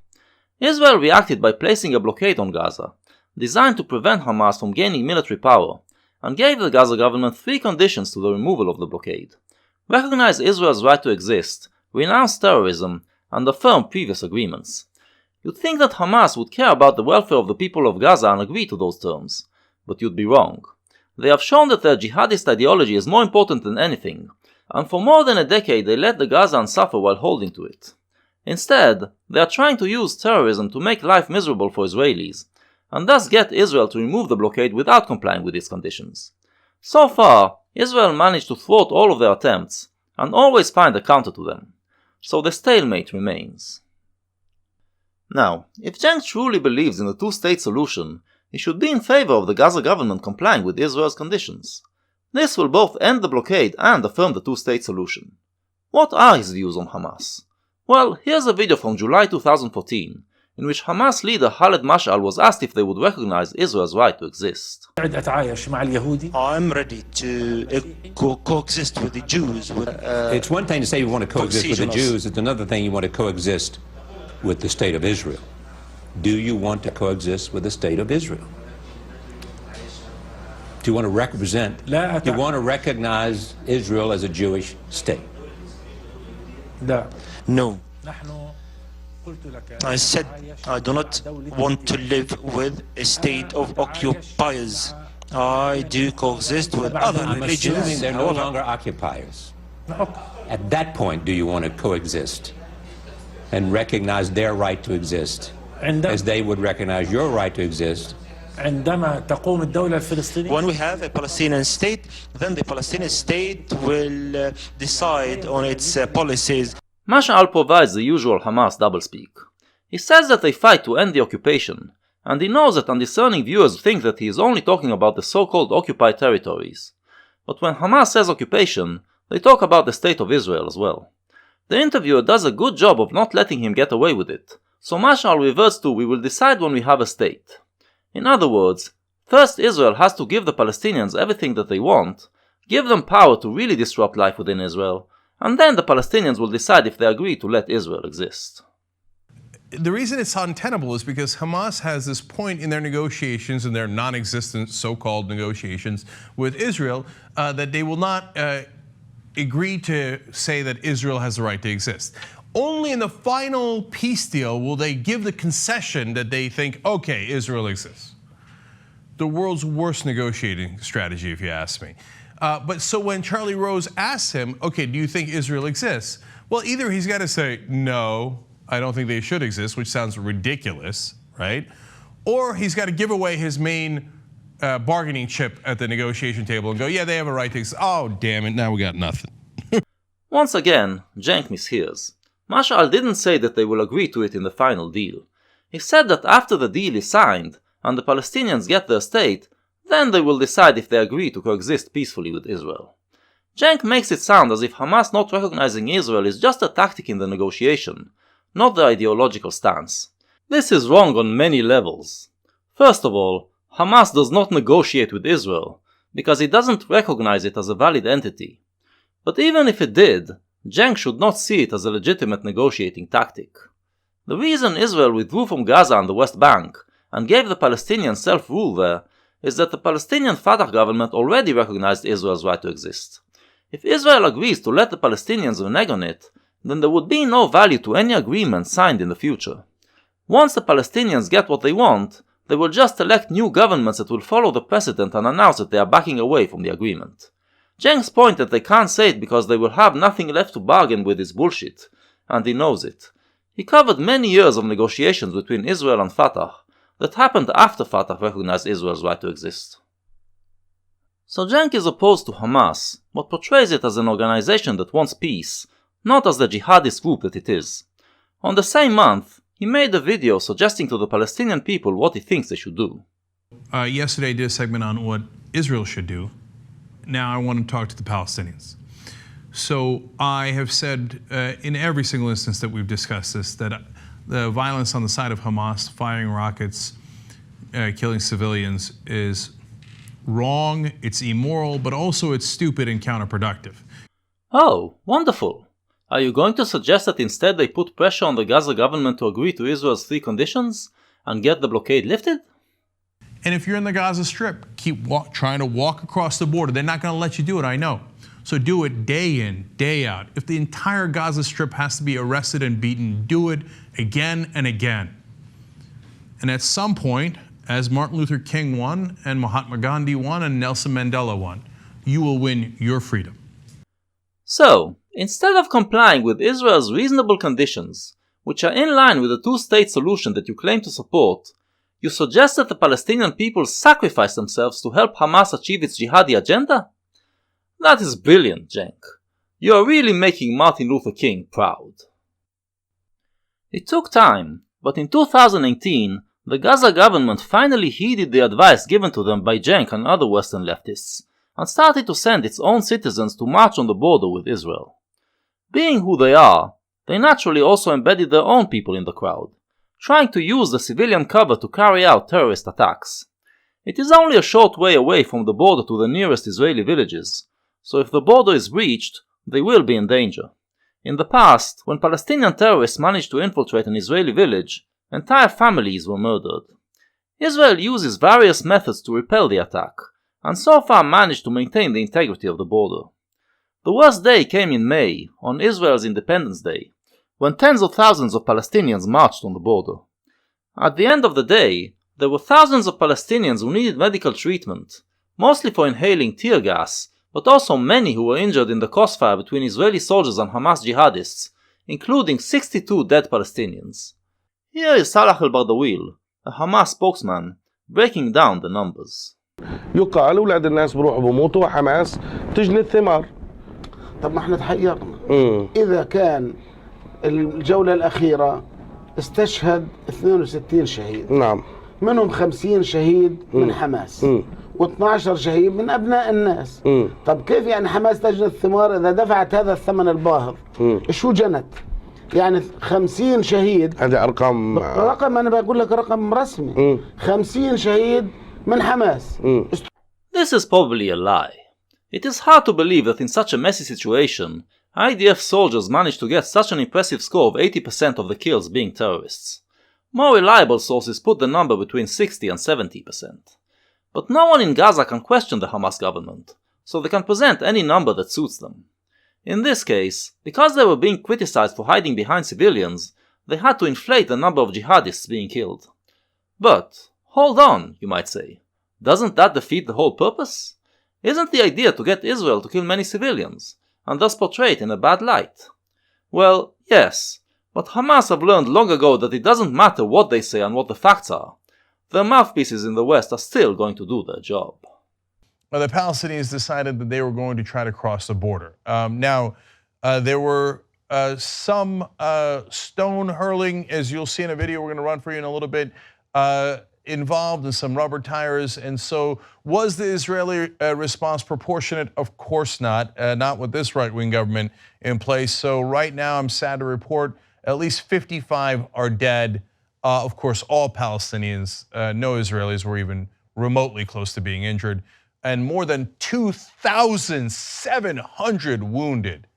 Israel reacted by placing a blockade on Gaza, designed to prevent Hamas from gaining military power, and gave the Gaza government 3 conditions to the removal of the blockade: recognize Israel's right to exist, renounce terrorism, and affirm previous agreements. You'd think that Hamas would care about the welfare of the people of Gaza and agree to those terms, but you'd be wrong. They have shown that their jihadist ideology is more important than anything, and for more than a decade they let the Gazans suffer while holding to it. Instead, they are trying to use terrorism to make life miserable for Israelis, and thus get Israel to remove the blockade without complying with its conditions. So far, Israel managed to thwart all of their attempts, and always find a counter to them. So the stalemate remains. Now, if Cenk truly believes in the two-state solution, he should be in favor of the Gaza government complying with Israel's conditions. This will both end the blockade and affirm the two-state solution. What are his views on Hamas? Well, here's a video from July 2014, in which Hamas leader Khaled Mash'al was asked if they would recognize Israel's right to exist. I'm ready to coexist with the Jews. It's one thing to say you want to coexist with the Jews, it's another thing you want to coexist with the state of Israel. Do you want to coexist with the state of Israel? Do you want to do you want to recognize Israel as a Jewish state? No. I said I do not want to live with a state of occupiers. I do coexist with other I'm religions. assuming they're no longer occupiers. At that point, do you want to coexist and recognize their right to exist as they would recognize your right to exist? When we have a Palestinian state, then the Palestinian state will decide on its policies. Mash'al provides the usual Hamas doublespeak. He says that they fight to end the occupation, and he knows that undiscerning viewers think that he is only talking about the so-called occupied territories. But when Hamas says occupation, they talk about the state of Israel as well. The interviewer does a good job of not letting him get away with it, so Mash'al reverts to "we will decide when we have a state." In other words, first Israel has to give the Palestinians everything that they want, give them power to really disrupt life within Israel, and then the Palestinians will decide if they agree to let Israel exist. The reason it's untenable is because Hamas has this point in their negotiations, in their non-existent so-called negotiations with Israel, that they will not agree to say that Israel has the right to exist. Only in the final peace deal will they give the concession that they think, okay, Israel exists. The world's worst negotiating strategy, if you ask me. But so when Charlie Rose asks him, okay, do you think Israel exists? Well, either he's got to say, no, I don't think they should exist, which sounds ridiculous, right? Or he's got to give away his main bargaining chip at the negotiation table and go, yeah, they have a right to exist. Oh, damn it, now we got nothing. Once again, Cenk mishears. Mash'al didn't say that they will agree to it in the final deal. He said that after the deal is signed, and the Palestinians get their state, then they will decide if they agree to coexist peacefully with Israel. Cenk makes it sound as if Hamas not recognizing Israel is just a tactic in the negotiation, not their ideological stance. This is wrong on many levels. First of all, Hamas does not negotiate with Israel, because it doesn't recognize it as a valid entity. But even if it did, Cenk should not see it as a legitimate negotiating tactic. The reason Israel withdrew from Gaza and the West Bank, and gave the Palestinians self-rule there, is that the Palestinian Fatah government already recognized Israel's right to exist. If Israel agrees to let the Palestinians renege on it, then there would be no value to any agreement signed in the future. Once the Palestinians get what they want, they will just elect new governments that will follow the precedent and announce that they are backing away from the agreement. Cenk's point that they can't say it because they will have nothing left to bargain with is bullshit, and he knows it. He covered many years of negotiations between Israel and Fatah that happened after Fatah recognized Israel's right to exist. So Cenk is opposed to Hamas, but portrays it as an organization that wants peace, not as the jihadist group that it is. On the same month, he made a video suggesting to the Palestinian people what he thinks they should do. Yesterday I did a segment on what Israel should do. Now I want to talk to the Palestinians. So I have said in every single instance that we've discussed this, that the violence on the side of Hamas, firing rockets, killing civilians, is wrong, it's immoral, but also it's stupid and counterproductive. Oh, wonderful. Are you going to suggest that instead they put pressure on the Gaza government to agree to Israel's 3 conditions and get the blockade lifted? And if you're in the Gaza Strip, keep trying to walk across the border. They're not going to let you do it, I know. So do it day in, day out. If the entire Gaza Strip has to be arrested and beaten, do it again and again. And at some point, as Martin Luther King won, and Mahatma Gandhi won, and Nelson Mandela won, you will win your freedom. So, instead of complying with Israel's reasonable conditions, which are in line with the 2-state solution that you claim to support, you suggest that the Palestinian people sacrifice themselves to help Hamas achieve its jihadi agenda? That is brilliant, Cenk. You are really making Martin Luther King proud. It took time, but in 2018, the Gaza government finally heeded the advice given to them by Cenk and other Western leftists, and started to send its own citizens to march on the border with Israel. Being who they are, they naturally also embedded their own people in the crowd, trying to use the civilian cover to carry out terrorist attacks. It is only a short way away from the border to the nearest Israeli villages, so if the border is breached, they will be in danger. In the past, when Palestinian terrorists managed to infiltrate an Israeli village, Entire families were murdered. Israel uses various methods to repel the attack, and so far managed to maintain the integrity of the border. The worst day came in May, on Israel's Independence Day, when tens of thousands of Palestinians marched on the border. At the end of the day, there were thousands of Palestinians who needed medical treatment, mostly for inhaling tear gas, but also many who were injured in the crossfire between Israeli soldiers and Hamas jihadists, including 62 dead Palestinians. Here is Salah al-Bardawil, a Hamas spokesman, breaking down the numbers. يقال أولاد الناس بروحوا بموتوا وحماس تجني الثمار. طب ما احنا تحيرنا. إذا كان الجولة الأخيرة استشهد 62 شهيد. نعم. منهم 50 شهيد من حماس. و12 شهيد من أبناء الناس. طب كيف يعني حماس تجني الثمار إذا دفعت هذا الثمن الباهظ؟ شو جنت؟ يعني 50 شهيد. هذه أرقام. أنا بقول لك رقم رسمي. 50 شهيد من حماس. This is probably a lie. It is hard to believe that in such a messy situation, IDF soldiers managed to get such an impressive score of 80% of the kills being terrorists. More reliable sources put the number between 60 and 70%. But no one in Gaza can question the Hamas government, so they can present any number that suits them. In this case, because they were being criticized for hiding behind civilians, they had to inflate the number of jihadists being killed. But, hold on, you might say. Doesn't that defeat the whole purpose? Isn't the idea to get Israel to kill many civilians, and thus portray it in a bad light? Well, yes, but Hamas have learned long ago that it doesn't matter what they say and what the facts are. Their mouthpieces in the West are still going to do their job. Well, the Palestinians decided that they were going to try to cross the border. There were some stone hurling, as you'll see in a video we're going to run for you in a little bit, involved in some rubber tires. And so was the Israeli response proportionate? Of course not, not with this right-wing government in place. So right now, I'm sad to report, at least 55 are dead. Of course, all Palestinians, no Israelis were even remotely close to being injured, and more than 2,700 wounded.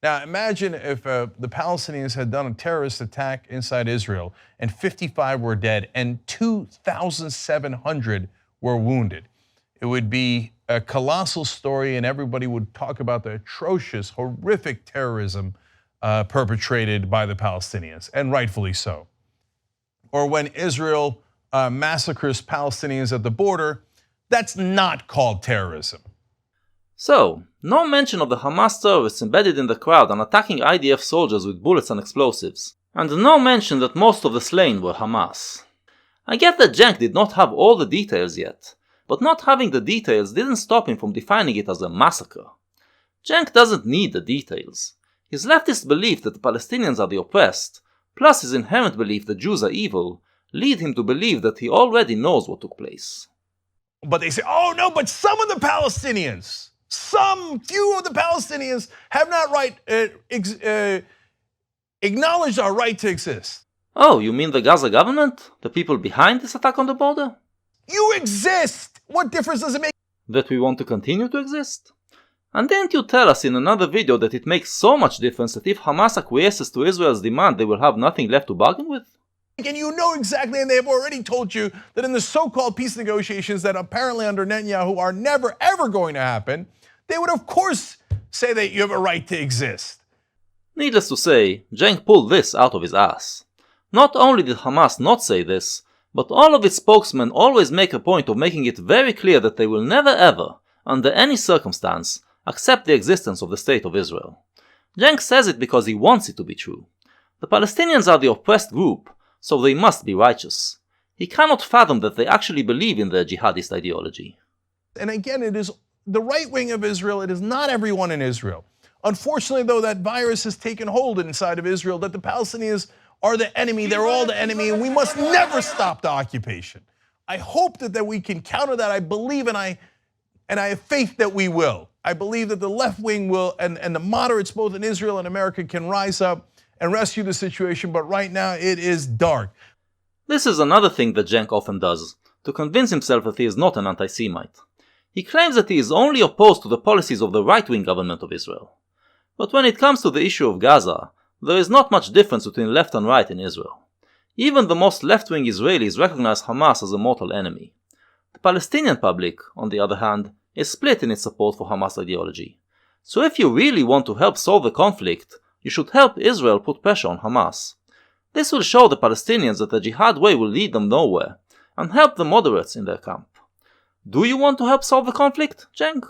Now imagine if the Palestinians had done a terrorist attack inside Israel and 55 were dead and 2,700 were wounded. It would be a colossal story and everybody would talk about the atrocious, horrific terrorism perpetrated by the Palestinians, and rightfully so. Or when Israel massacres Palestinians at the border, that's not called terrorism. So, no mention of the Hamas terrorists embedded in the crowd and attacking IDF soldiers with bullets and explosives, and no mention that most of the slain were Hamas. I get that Cenk did not have all the details yet, but not having the details didn't stop him from defining it as a massacre. Cenk doesn't need the details. His leftist belief that the Palestinians are the oppressed, plus his inherent belief that Jews are evil, lead him to believe that he already knows what took place. But they say, oh no, but some of the Palestinians, some few of the Palestinians have not acknowledged our right to exist. Oh, you mean the Gaza government? The people behind this attack on the border? You exist! What difference does it make? That we want to continue to exist? And didn't you tell us in another video that it makes so much difference that if Hamas acquiesces to Israel's demand, they will have nothing left to bargain with? And you know exactly, and they have already told you that in the so-called peace negotiations that apparently under Netanyahu are never ever going to happen, they would of course say that you have a right to exist. Needless to say, Cenk pulled this out of his ass. Not only did Hamas not say this, but all of its spokesmen always make a point of making it very clear that they will never ever, under any circumstance, accept the existence of the State of Israel. Cenk says it because he wants it to be true. The Palestinians are the oppressed group, so they must be righteous. He cannot fathom that they actually believe in their jihadist ideology. And again, it is the right wing of Israel, it is not everyone in Israel. Unfortunately, though, that virus has taken hold inside of Israel, that the Palestinians are the enemy, they're all the enemy, and we must never stop the occupation. I hope that we can counter that. I believe and I have faith that we will. I believe that the left wing will, and the moderates both in Israel and America can rise up and rescue the situation, but right now it is dark. This is another thing that Cenk often does, to convince himself that he is not an anti-Semite. He claims that he is only opposed to the policies of the right-wing government of Israel. But when it comes to the issue of Gaza, there is not much difference between left and right in Israel. Even the most left-wing Israelis recognize Hamas as a mortal enemy. The Palestinian public, on the other hand, is split in its support for Hamas ideology. So if you really want to help solve the conflict, you should help Israel put pressure on Hamas. This will show the Palestinians that the jihad way will lead them nowhere, and help the moderates in their camp. Do you want to help solve the conflict, Cenk?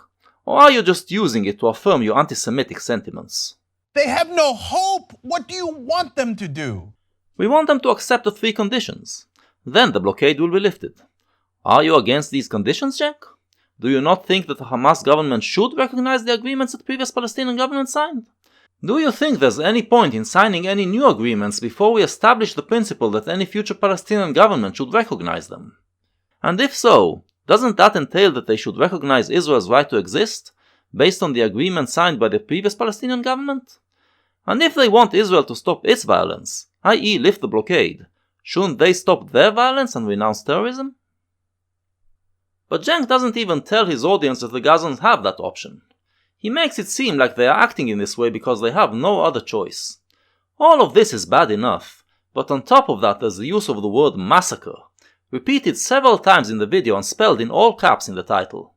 Or are you just using it to affirm your anti-Semitic sentiments? They have no hope. What do you want them to do? We want them to accept the 3 conditions. Then the blockade will be lifted. Are you against these conditions, Cenk? Do you not think that the Hamas government should recognize the agreements that previous Palestinian governments signed? Do you think there's any point in signing any new agreements before we establish the principle that any future Palestinian government should recognize them? And if so, doesn't that entail that they should recognize Israel's right to exist, based on the agreement signed by the previous Palestinian government? And if they want Israel to stop its violence, i.e. lift the blockade, shouldn't they stop their violence and renounce terrorism? But Cenk doesn't even tell his audience that the Gazans have that option. He makes it seem like they are acting in this way because they have no other choice. All of this is bad enough, but on top of that there's the use of the word massacre, repeated several times in the video and spelled in all caps in the title.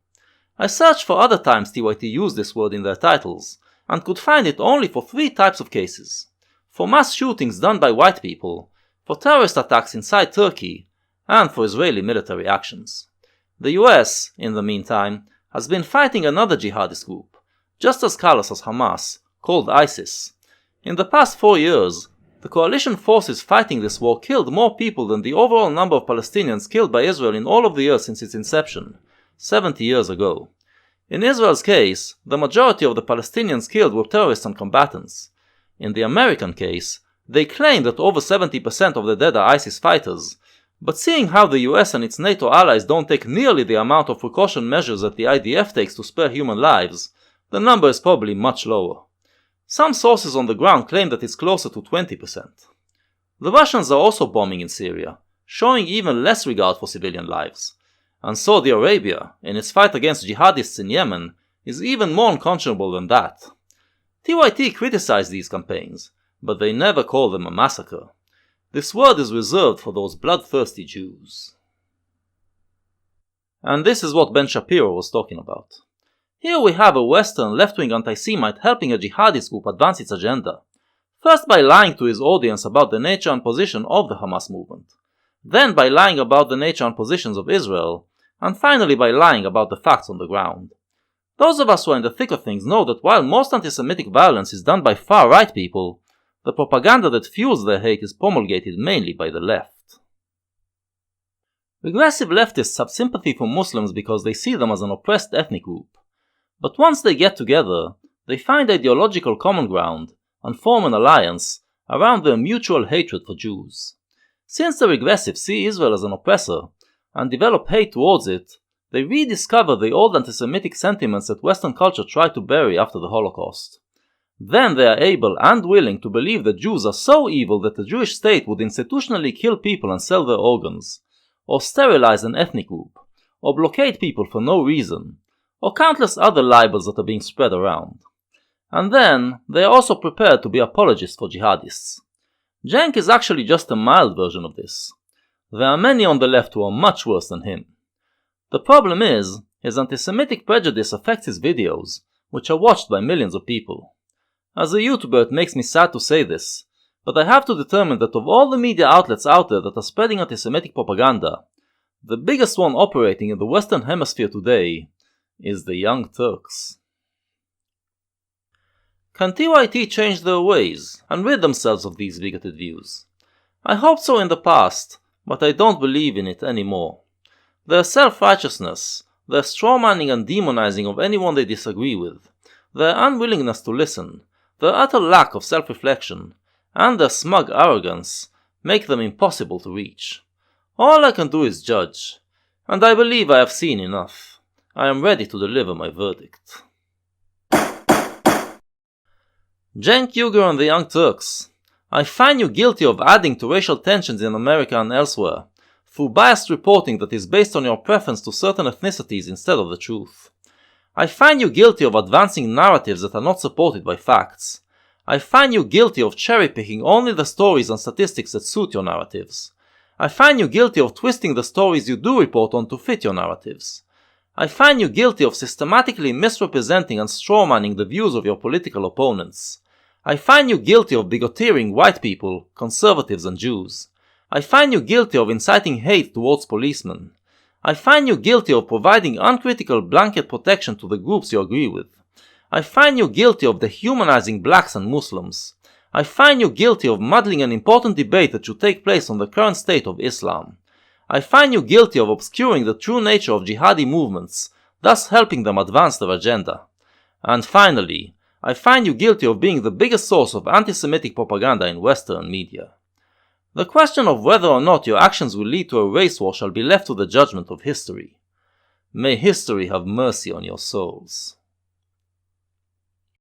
I searched for other times TYT used this word in their titles, and could find it only for 3 types of cases. For mass shootings done by white people, for terrorist attacks inside Turkey, and for Israeli military actions. The US, in the meantime, has been fighting another jihadist group, just as callous as Hamas, called ISIS. In the past 4 years, the coalition forces fighting this war killed more people than the overall number of Palestinians killed by Israel in all of the years since its inception, 70 years ago. In Israel's case, the majority of the Palestinians killed were terrorists and combatants. In the American case, they claim that over 70% of the dead are ISIS fighters, but seeing how the US and its NATO allies don't take nearly the amount of precaution measures that the IDF takes to spare human lives, the number is probably much lower. Some sources on the ground claim that it's closer to 20%. The Russians are also bombing in Syria, showing even less regard for civilian lives. And Saudi Arabia, in its fight against jihadists in Yemen, is even more unconscionable than that. TYT criticized these campaigns, but they never call them a massacre. This word is reserved for those bloodthirsty Jews. And this is what Ben Shapiro was talking about. Here we have a Western left-wing anti-Semite helping a jihadist group advance its agenda. First by lying to his audience about the nature and position of the Hamas movement. Then by lying about the nature and positions of Israel. And finally by lying about the facts on the ground. Those of us who are in the thick of things know that while most anti-Semitic violence is done by far-right people, the propaganda that fuels their hate is promulgated mainly by the left. Regressive leftists have sympathy for Muslims because they see them as an oppressed ethnic group. But once they get together, they find ideological common ground and form an alliance around their mutual hatred for Jews. Since the regressive see Israel as an oppressor and develop hate towards it, they rediscover the old anti-Semitic sentiments that Western culture tried to bury after the Holocaust. Then they are able and willing to believe that Jews are so evil that the Jewish state would institutionally kill people and sell their organs, or sterilize an ethnic group, or blockade people for no reason, or countless other libels that are being spread around. And then, they are also prepared to be apologists for jihadists. Cenk is actually just a mild version of this. There are many on the left who are much worse than him. The problem is, his anti-Semitic prejudice affects his videos, which are watched by millions of people. As a YouTuber, it makes me sad to say this, but I have to determine that of all the media outlets out there that are spreading anti-Semitic propaganda, the biggest one operating in the Western Hemisphere today is the Young Turks. Can TYT change their ways and rid themselves of these bigoted views? I hoped so in the past, but I don't believe in it anymore. Their self-righteousness, their strawmanning and demonizing of anyone they disagree with, their unwillingness to listen, their utter lack of self-reflection, and their smug arrogance make them impossible to reach. All I can do is judge, and I believe I have seen enough. I am ready to deliver my verdict. Cenk Uygur and the Young Turks, I find you guilty of adding to racial tensions in America and elsewhere, through biased reporting that is based on your preference to certain ethnicities instead of the truth. I find you guilty of advancing narratives that are not supported by facts. I find you guilty of cherry-picking only the stories and statistics that suit your narratives. I find you guilty of twisting the stories you do report on to fit your narratives. I find you guilty of systematically misrepresenting and strawmanning the views of your political opponents. I find you guilty of bigoteering white people, conservatives and Jews. I find you guilty of inciting hate towards policemen. I find you guilty of providing uncritical blanket protection to the groups you agree with. I find you guilty of dehumanizing blacks and Muslims. I find you guilty of muddling an important debate that should take place on the current state of Islam. I find you guilty of obscuring the true nature of jihadi movements, thus helping them advance their agenda. And finally, I find you guilty of being the biggest source of anti-Semitic propaganda in Western media. The question of whether or not your actions will lead to a race war shall be left to the judgment of history. May history have mercy on your souls.